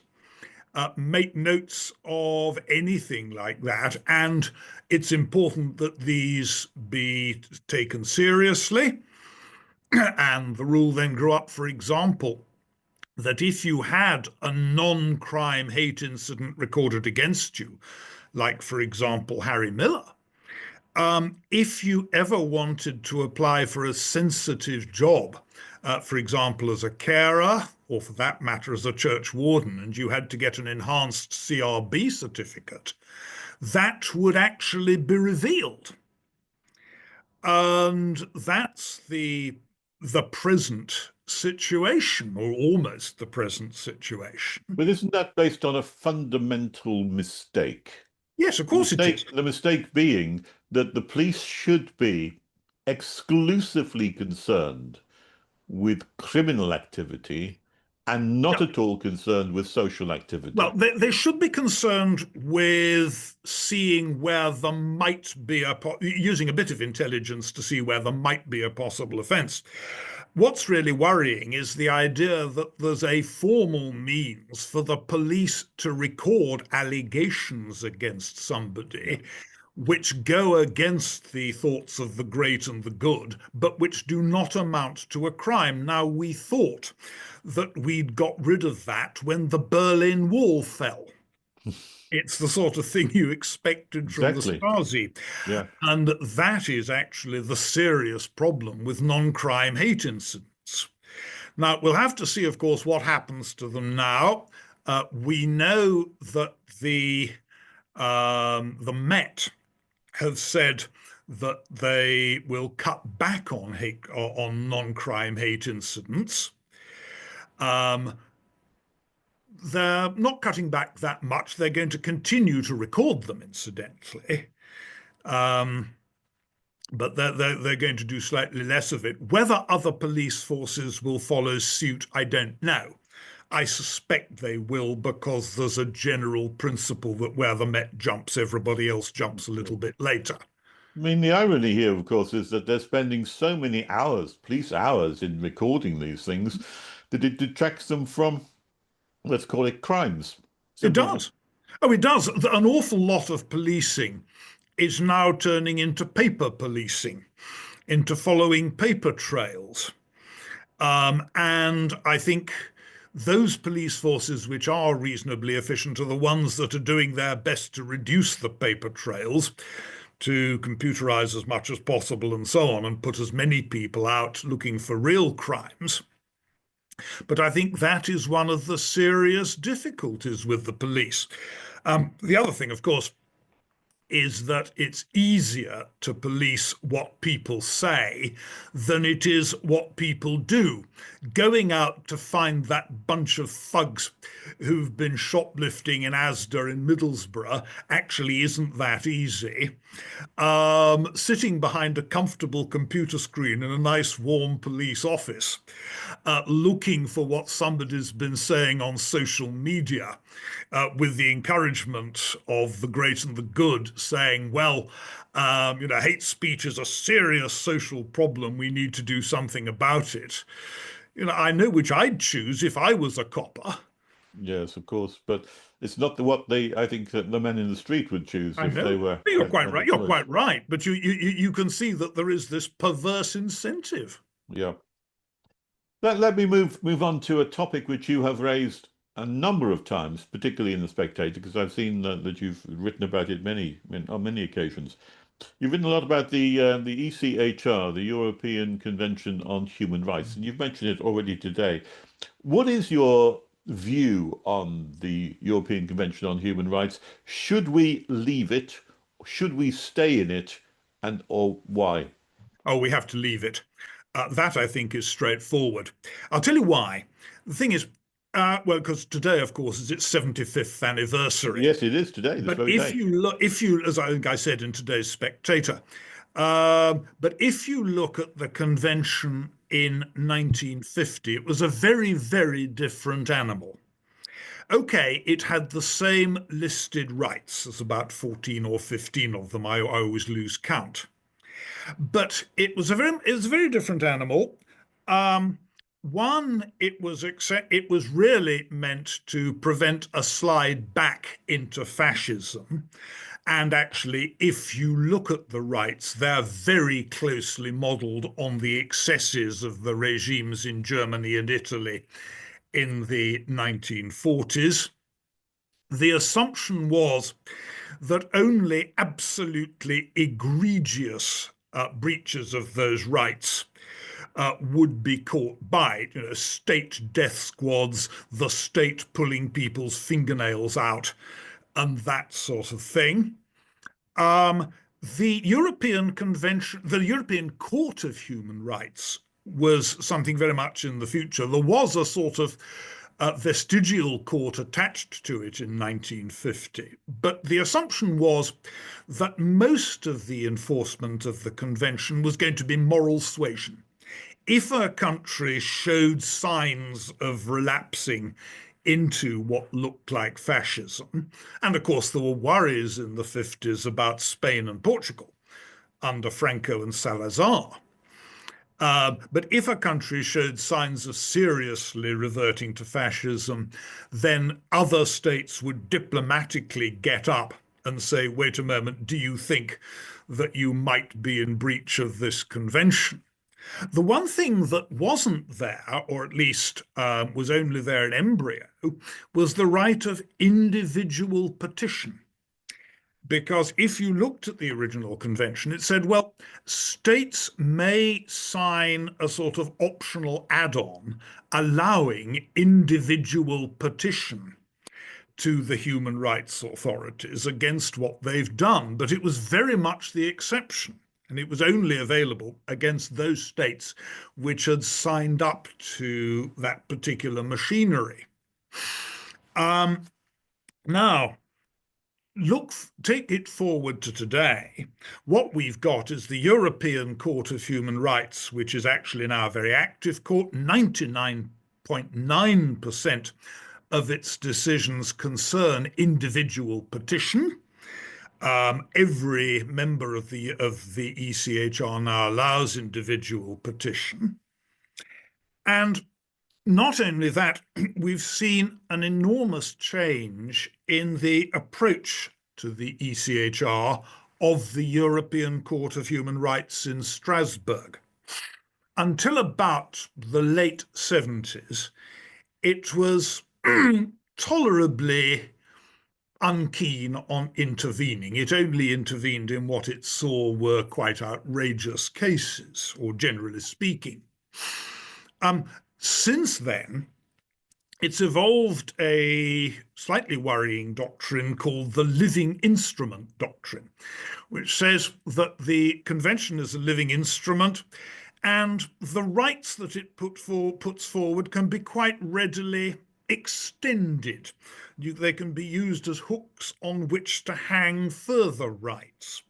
make notes of anything like that. And it's important that these be taken seriously. And the rule then grew up, for example, that if you had a non-crime hate incident recorded against you, like, for example, Harry Miller, if you ever wanted to apply for a sensitive job, for example, as a carer, or for that matter, as a church warden, and you had to get an enhanced CRB certificate, that would actually be revealed. And that's the present situation, or almost the present situation. But isn't that based on a fundamental mistake? Yes, of course it is. The mistake being that the police should be exclusively concerned with criminal activity and not at all concerned with social activity. Well, they should be concerned with seeing where there might be using a bit of intelligence to see where there might be a possible offence. What's really worrying is the idea that there's a formal means for the police to record allegations against somebody which go against the thoughts of the great and the good, but which do not amount to a crime. Now, we thought that we'd got rid of that when the Berlin Wall fell. It's the sort of thing you expected from the Stasi. Yeah. And that is actually the serious problem with non-crime hate incidents. Now, we'll have to see, of course, what happens to them now. We know that the Met have said that they will cut back on non-crime hate incidents. They're not cutting back that much. They're going to continue to record them, incidentally. But they're going to do slightly less of it. Whether other police forces will follow suit, I don't know. I suspect they will, because there's a general principle that where the Met jumps, everybody else jumps a little bit later. I mean, the irony here, of course, is that they're spending so many hours, police hours, in recording these things that it detracts them from, let's call it, crimes. It does. Oh, it does. An awful lot of policing is now turning into paper policing, into following paper trails. And I think those police forces which are reasonably efficient are the ones that are doing their best to reduce the paper trails, to computerize as much as possible and so on, and put as many people out looking for real crimes. But I think that is one of the serious difficulties with the police. The other thing, of course, is that it's easier to police what people say than it is what people do. Going out to find that bunch of thugs who've been shoplifting in Asda in Middlesbrough actually isn't that easy. Sitting behind a comfortable computer screen in a nice warm police office, looking for what somebody's been saying on social media, with the encouragement of the great and the good, saying, well, hate speech is a serious social problem. We need to do something about it. I know which I'd choose if I was a copper. Yes, of course, but it's not what I think that the men in the street would choose if they were. You're quite right. You're quite right. But you can see that there is this perverse incentive. Yeah. Let me move on to a topic which you have raised a number of times, particularly in the Spectator, because I've seen that you've written about it on many occasions. You've written a lot about the ECHR, the European Convention on Human Rights, and you've mentioned it already today. What is your view on the European Convention on Human Rights? Should we leave it? Should we stay in it? And or why? Oh, we have to leave it. That, I think, is straightforward. I'll tell you why. The thing is, well, because today, of course, is its 75th anniversary. Yes, it is today, this But very day. if you, as I think I said in today's Spectator, but if you look at the convention in 1950, it was a very, very different animal. Okay, it had the same listed rights. There's about 14 or 15 of them. I always lose count. But it was a very different animal. One, it was really meant to prevent a slide back into fascism. And actually, if you look at the rights, they're very closely modeled on the excesses of the regimes in Germany and Italy in the 1940s. The assumption was that only absolutely egregious breaches of those rights would be caught by state death squads, the state pulling people's fingernails out, and that sort of thing. The European Convention, the European Court of Human Rights was something very much in the future. There was a sort of vestigial court attached to it in 1950, but the assumption was that most of the enforcement of the convention was going to be moral suasion. If a country showed signs of relapsing into what looked like fascism, and of course there were worries in the 50s about Spain and Portugal under Franco and Salazar. But if a country showed signs of seriously reverting to fascism, then other states would diplomatically get up and say, wait a moment, do you think that you might be in breach of this convention? The one thing that wasn't there, or at least was only there in embryo, was the right of individual petition. Because if you looked at the original convention, it said, well, states may sign a sort of optional add-on allowing individual petition to the human rights authorities against what they've done, but it was very much the exception. And it was only available against those states which had signed up to that particular machinery. Now, take it forward to today. What we've got is the European Court of Human Rights, which is actually now a very active court. 99.9% of its decisions concern individual petition. Every member of the ECHR now allows individual petition. And not only that, we've seen an enormous change in the approach to the ECHR of the European Court of Human Rights in Strasbourg. Until about the late 70s, it was tolerably unkeen on intervening. It only intervened in what it saw were quite outrageous cases, or generally speaking. Since then, it's evolved a slightly worrying doctrine called the living instrument doctrine, which says that the convention is a living instrument and the rights that it puts forward can be quite readily extended. They can be used as hooks on which to hang further rights.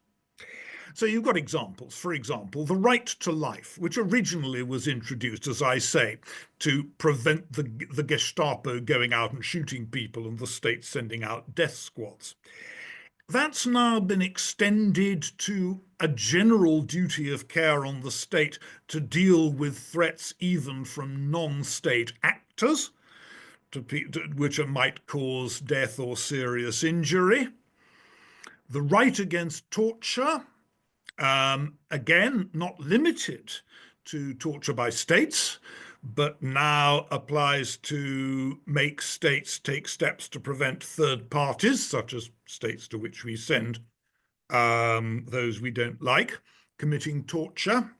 So you've got examples. For example, the right to life, which originally was introduced, as I say, to prevent the Gestapo going out and shooting people and the state sending out death squads. That's now been extended to a general duty of care on the state to deal with threats even from non-state actors, which might cause death or serious injury. The right against torture, again, not limited to torture by states, but now applies to make states take steps to prevent third parties, such as states to which we send those we don't like, committing torture.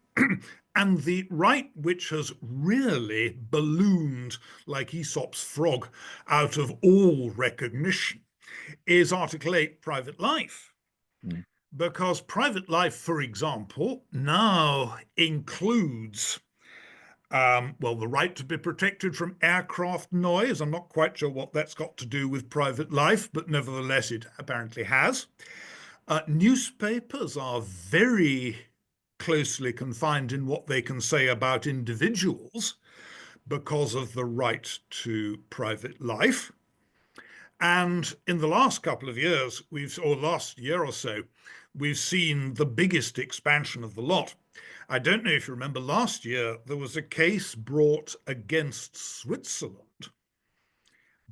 And the right, which has really ballooned like Aesop's frog out of all recognition, is Article 8, private life. Mm. Because private life, for example, now includes well, the right to be protected from aircraft noise. I'm not quite sure what that's got to do with private life, but nevertheless, it apparently has. Newspapers are very closely confined in what they can say about individuals because of the right to private life. And in the last couple of years, or last year or so, we've seen the biggest expansion of the lot. I don't know if you remember last year, there was a case brought against Switzerland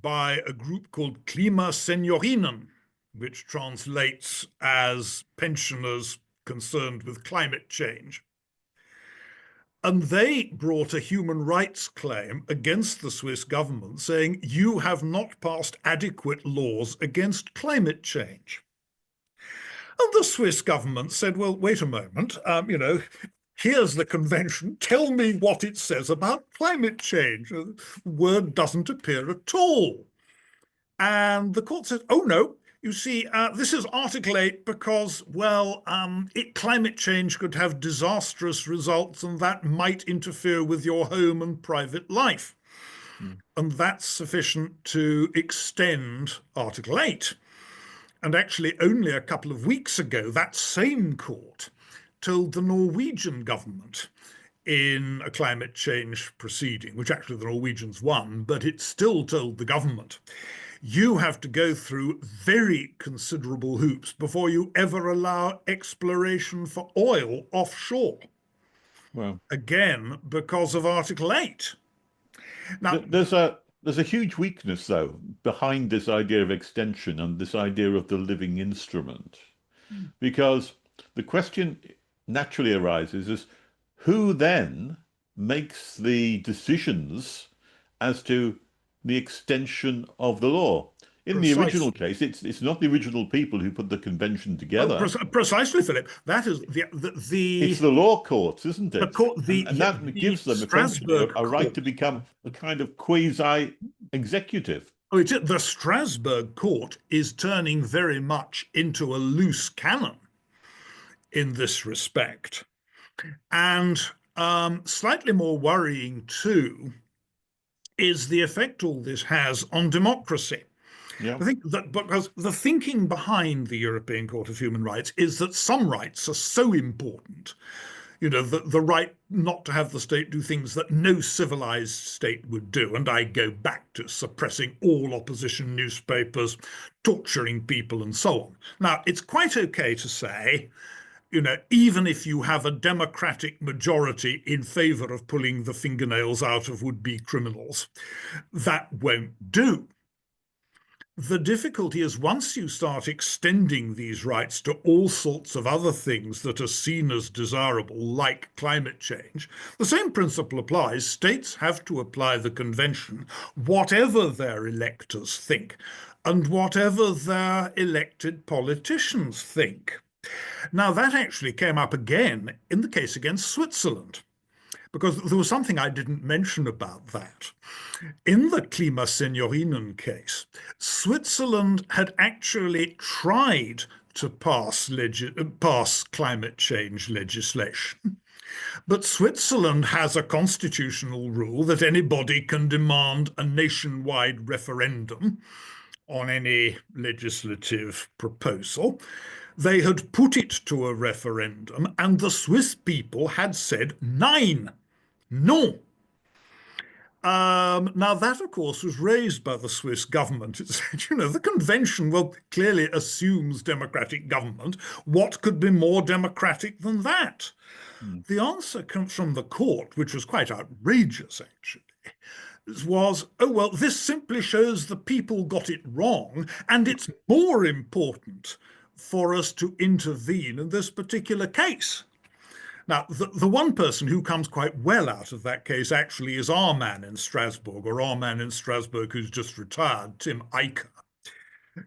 by a group called Klimaseniorinnen, which translates as pensioners concerned with climate change. And they brought a human rights claim against the Swiss government saying, you have not passed adequate laws against climate change. And the Swiss government said, well, wait a moment, here's the convention. Tell me what it says about climate change. The word doesn't appear at all. And the court said, oh, no, you see, this is Article 8 because, well, climate change could have disastrous results and that might interfere with your home and private life. Mm. And that's sufficient to extend Article 8. And actually, only a couple of weeks ago, that same court told the Norwegian government in a climate change proceeding, which actually the Norwegians won, but it still told the government, you have to go through very considerable hoops before you ever allow exploration for oil offshore. Well, again, because of Article 8. Now, there's a huge weakness, though, behind this idea of extension and this idea of the living instrument, because the question naturally arises is who then makes the decisions as to the extension of the law? In the original case, it's not the original people who put the convention together. Precisely, Philip. That is it's the law courts, isn't it? And that gives them essentially a right to become a kind of quasi-executive. Oh, the Strasbourg court is turning very much into a loose cannon in this respect. And slightly more worrying, too, is the effect all this has on democracy. Yeah. I think that because the thinking behind the European Court of Human Rights is that some rights are so important, the right not to have the state do things that no civilized state would do. And I go back to suppressing all opposition newspapers, torturing people, and so on. Now, it's quite okay to say, even if you have a democratic majority in favor of pulling the fingernails out of would-be criminals, that won't do. The difficulty is once you start extending these rights to all sorts of other things that are seen as desirable, like climate change, the same principle applies. States have to apply the convention, whatever their electors think, and whatever their elected politicians think. Now, that actually came up again in the case against Switzerland, because there was something I didn't mention about that. In the Klimaseniorinnen case, Switzerland had actually tried to pass climate change legislation. But Switzerland has a constitutional rule that anybody can demand a nationwide referendum on any legislative proposal. They had put it to a referendum, and the Swiss people had said 9. No. Now, that, of course, was raised by the Swiss government. It said, the convention, clearly assumes democratic government. What could be more democratic than that? The answer comes from the court, which was quite outrageous, actually, was, this simply shows the people got it wrong, and it's more important for us to intervene in this particular case. Now, the one person who comes quite well out of that case actually is our man in Strasbourg who's just retired, Tim Eicher,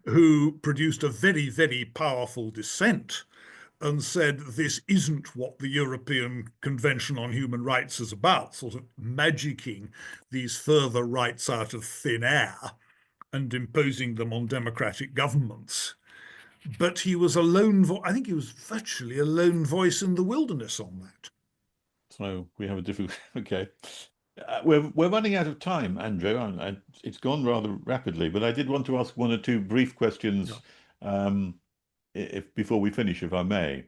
who produced a very, very powerful dissent and said this isn't what the European Convention on Human Rights is about, sort of magicking these further rights out of thin air and imposing them on democratic governments. But he was a lone voice. I think he was virtually a lone voice in the wilderness on that. So we have a difficult. Okay, we're running out of time, Andrew. It's gone rather rapidly, but I did want to ask one or two brief questions, if before we finish, if I may.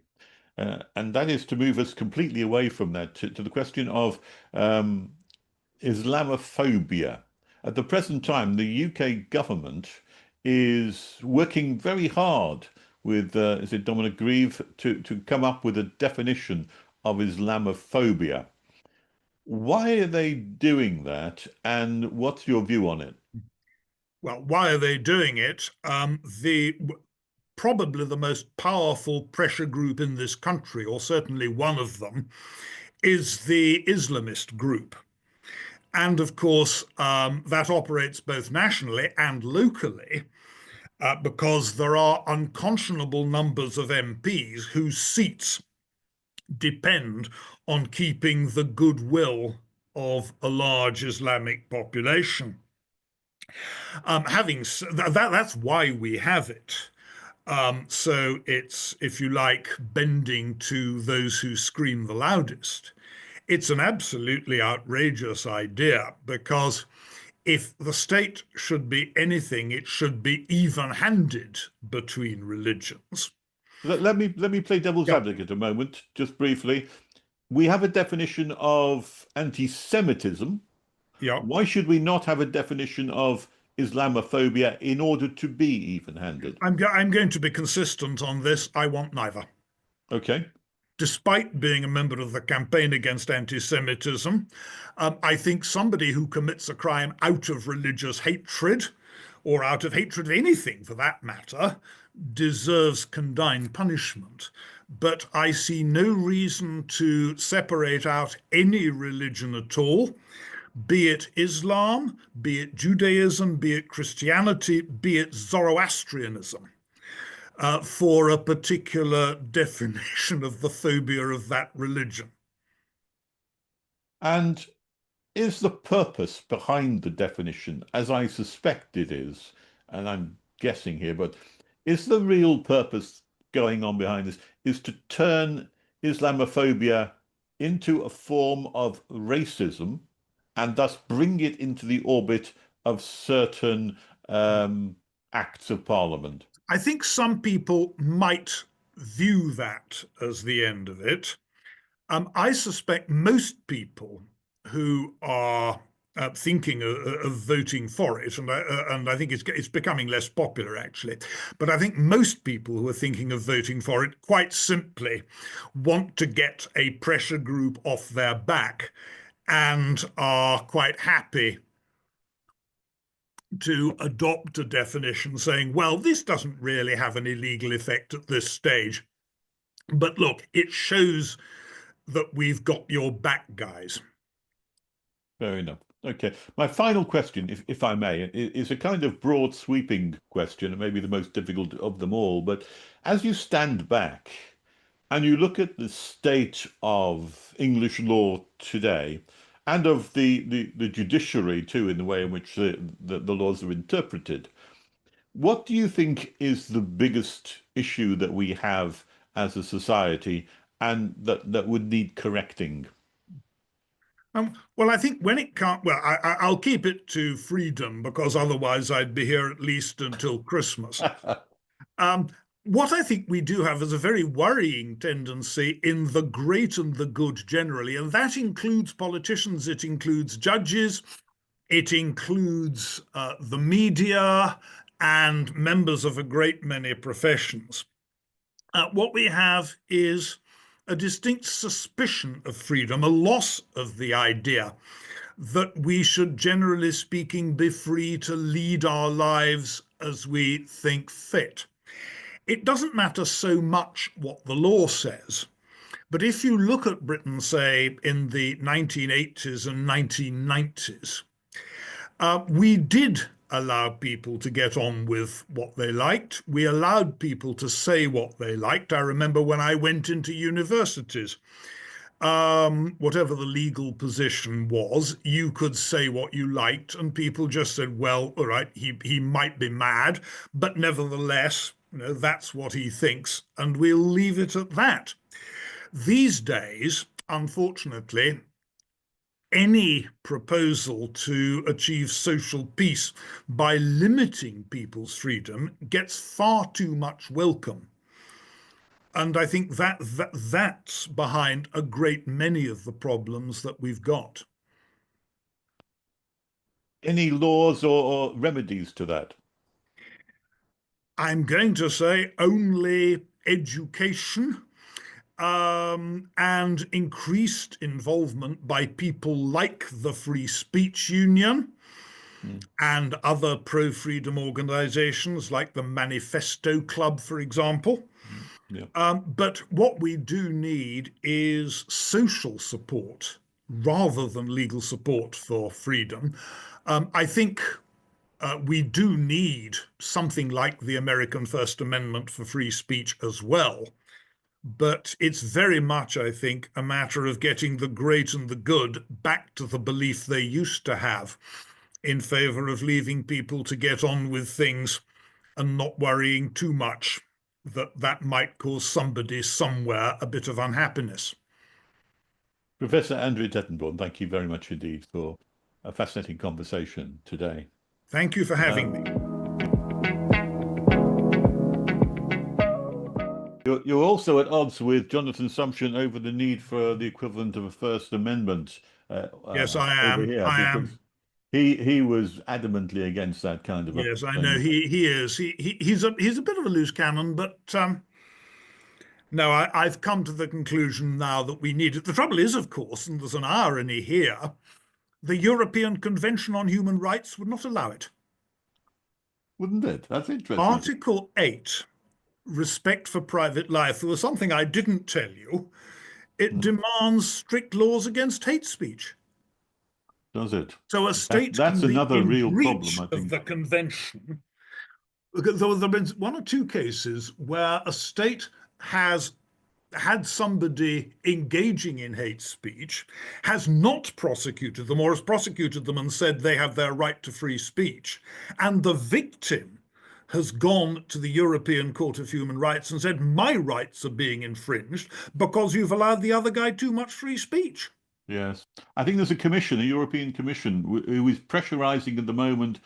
And that is to move us completely away from that to the question of Islamophobia. At the present time, the UK government is working very hard with, is it Dominic Grieve, to come up with a definition of Islamophobia. Why are they doing that, and what's your view on it? Well, why are they doing it? Probably the most powerful pressure group in this country, or certainly one of them, is the Islamist group. And of course, that operates both nationally and locally, because there are unconscionable numbers of MPs whose seats depend on keeping the goodwill of a large Islamic population. That's why we have it. So it's, if you like, bending to those who scream the loudest. It's an absolutely outrageous idea, because if the state should be anything, it should be even-handed between religions. Let me play devil's advocate a moment, just briefly. We have a definition of anti-Semitism. Why should we not have a definition of Islamophobia in order to be even-handed? I'm going to be consistent on this. I want neither. Okay. Despite being a member of the campaign against anti-Semitism, I think somebody who commits a crime out of religious hatred, or out of hatred of anything for that matter, deserves condign punishment. But I see no reason to separate out any religion at all, be it Islam, be it Judaism, be it Christianity, be it Zoroastrianism, for a particular definition of the phobia of that religion. And is the purpose behind the definition, as I suspect it is, and I'm guessing here, but is the real purpose going on behind this is to turn Islamophobia into a form of racism and thus bring it into the orbit of certain acts of parliament? I think some people might view that as the end of it. I suspect most people who are thinking of voting for it, and I think it's becoming less popular actually, but I think most people who are thinking of voting for it quite simply want to get a pressure group off their back and are quite happy to adopt a definition saying, well, this doesn't really have any legal effect at this stage, but look, it shows that we've got your back, guys. Fair enough. Okay. My final question, if I may, is a kind of broad sweeping question, and maybe the most difficult of them all. But as you stand back and you look at the state of English law today, and of the judiciary too, in the way in which the laws are interpreted, what do you think is the biggest issue that we have as a society and that would need correcting? Well, I think when it can't, well, I'll keep it to freedom, because otherwise I'd be here at least until Christmas. What I think we do have is a very worrying tendency in the great and the good generally, and that includes politicians, it includes judges, it includes the media and members of a great many professions. What we have is a distinct suspicion of freedom, a loss of the idea that we should, generally speaking, be free to lead our lives as we think fit. It doesn't matter so much what the law says, but if you look at Britain, say, in the 1980s and 1990s, we did allow people to get on with what they liked. We allowed people to say what they liked. I remember when I went into universities, whatever the legal position was, you could say what you liked, and people just said, well, all right, he might be mad, but nevertheless, that's what he thinks, and we'll leave it at that. These days, unfortunately, any proposal to achieve social peace by limiting people's freedom gets far too much welcome. And I think that's behind a great many of the problems that we've got. Any laws or remedies to that? I'm going to say only education, and increased involvement by people like the Free Speech Union and other pro-freedom organizations like the Manifesto Club, for example. Yeah. But what we do need is social support rather than legal support for freedom. I think we do need something like the American First Amendment for free speech as well. But it's very much, I think, a matter of getting the great and the good back to the belief they used to have in favor of leaving people to get on with things and not worrying too much that that might cause somebody somewhere a bit of unhappiness. Professor Andrew Tettenborn, thank you very much indeed for a fascinating conversation today. Thank you for having me. You're also at odds with Jonathan Sumption over the need for the equivalent of a First Amendment. Yes, I over am. here, I because am. he was adamantly against that kind of a Yes, I thing. know he is. He's a bit of a loose cannon, but no, I've come to the conclusion now that we need it. The trouble is, of course, and there's an irony here, the European Convention on Human Rights would not allow it. Wouldn't it? That's interesting. Article 8, respect for private life. There was something I didn't tell you. It demands strict laws against hate speech. Does it? So a state That's can be another in real breach problem, I of think. the convention. There have been one or two cases where a state has had somebody engaging in hate speech, has not prosecuted them or has prosecuted them and said they have their right to free speech, and the victim has gone to the European Court of Human Rights and said, my rights are being infringed because you've allowed the other guy too much free speech. Yes. I think there's a commission, a European commission, who is pressurizing at the moment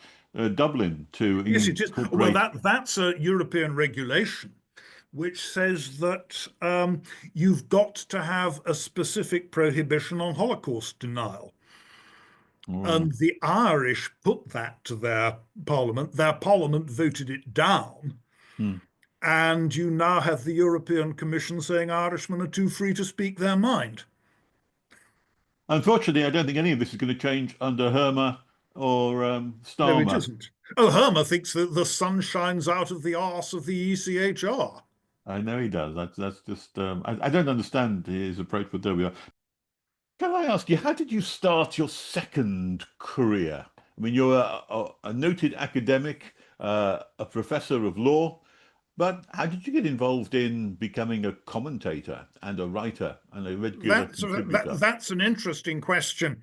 Dublin to Yes, it is. incorporate. Well, that's a European regulation which says that you've got to have a specific prohibition on Holocaust denial. And the Irish put that to their parliament. Their parliament voted it down. And you now have the European Commission saying Irishmen are too free to speak their mind. Unfortunately, I don't think any of this is going to change under Herma or No, it Starmer. isn't. Oh, Herma thinks that the sun shines out of the arse of the ECHR. I know he does. That's just I don't understand his approach, but there we are. Can I ask you, how did you start your second career? I mean, you're a noted academic, a professor of law, but how did you get involved in becoming a commentator and a writer and a regular contributor? That's an interesting question.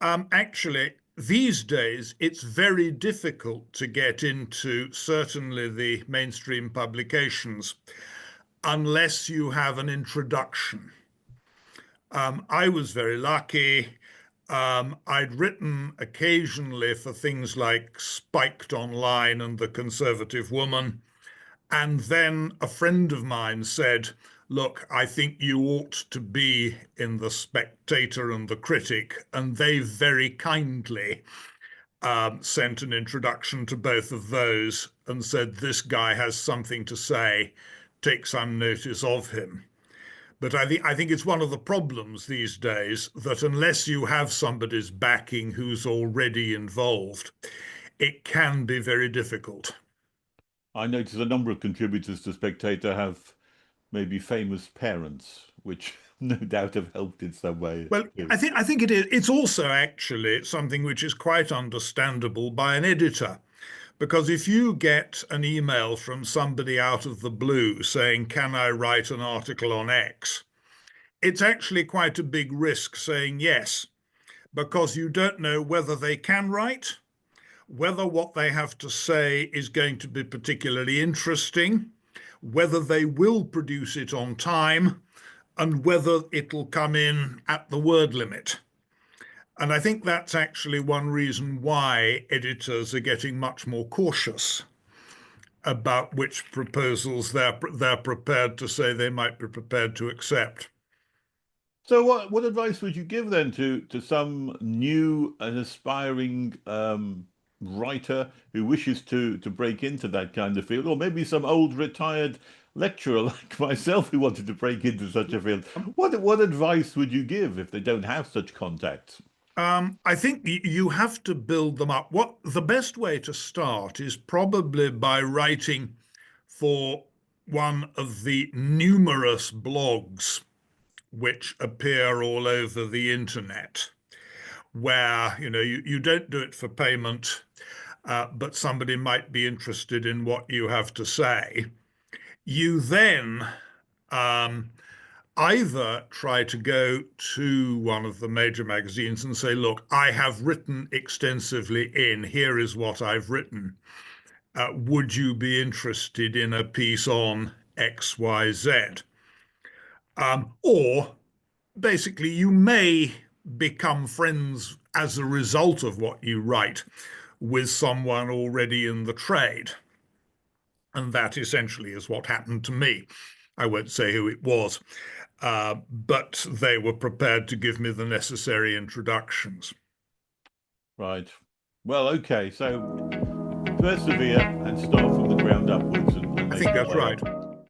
Actually, these days, it's very difficult to get into certainly the mainstream publications unless you have an introduction. I was very lucky. I'd written occasionally for things like Spiked Online and The Conservative Woman. And then a friend of mine said, look, I think you ought to be in the Spectator and the Critic. And they very kindly sent an introduction to both of those and said, this guy has something to say, take some notice of him. But I think it's one of the problems these days that unless you have somebody's backing who's already involved, it can be very difficult. I noticed a number of contributors to Spectator have maybe famous parents, which no doubt have helped in some way. Well, I think it is. It's also actually something which is quite understandable by an editor. Because if you get an email from somebody out of the blue saying, can I write an article on X? It's actually quite a big risk saying yes, because you don't know whether they can write, whether what they have to say is going to be particularly interesting, whether they will produce it on time, and whether it'll come in at the word limit. And I think that's actually one reason why editors are getting much more cautious about which proposals they're prepared to say they might be prepared to accept. So what advice would you give then to some new and aspiring writer who wishes to break into that kind of field, or maybe some old retired lecturer like myself who wanted to break into such a field? What advice would you give if they don't have such contacts? I think you have to build them up. What the best way to start is probably by writing for one of the numerous blogs which appear all over the internet, where you don't do it for payment, but somebody might be interested in what you have to say. You then either try to go to one of the major magazines and say, look, I have written extensively here is what I've written. Would you be interested in a piece on X, Y, Z? Or basically, you may become friends as a result of what you write with someone already in the trade. And that essentially is what happened to me. I won't say who it was, but they were prepared to give me the necessary introductions. Right. Well, okay. So persevere and start from the ground upwards and I make think your that's way right. up.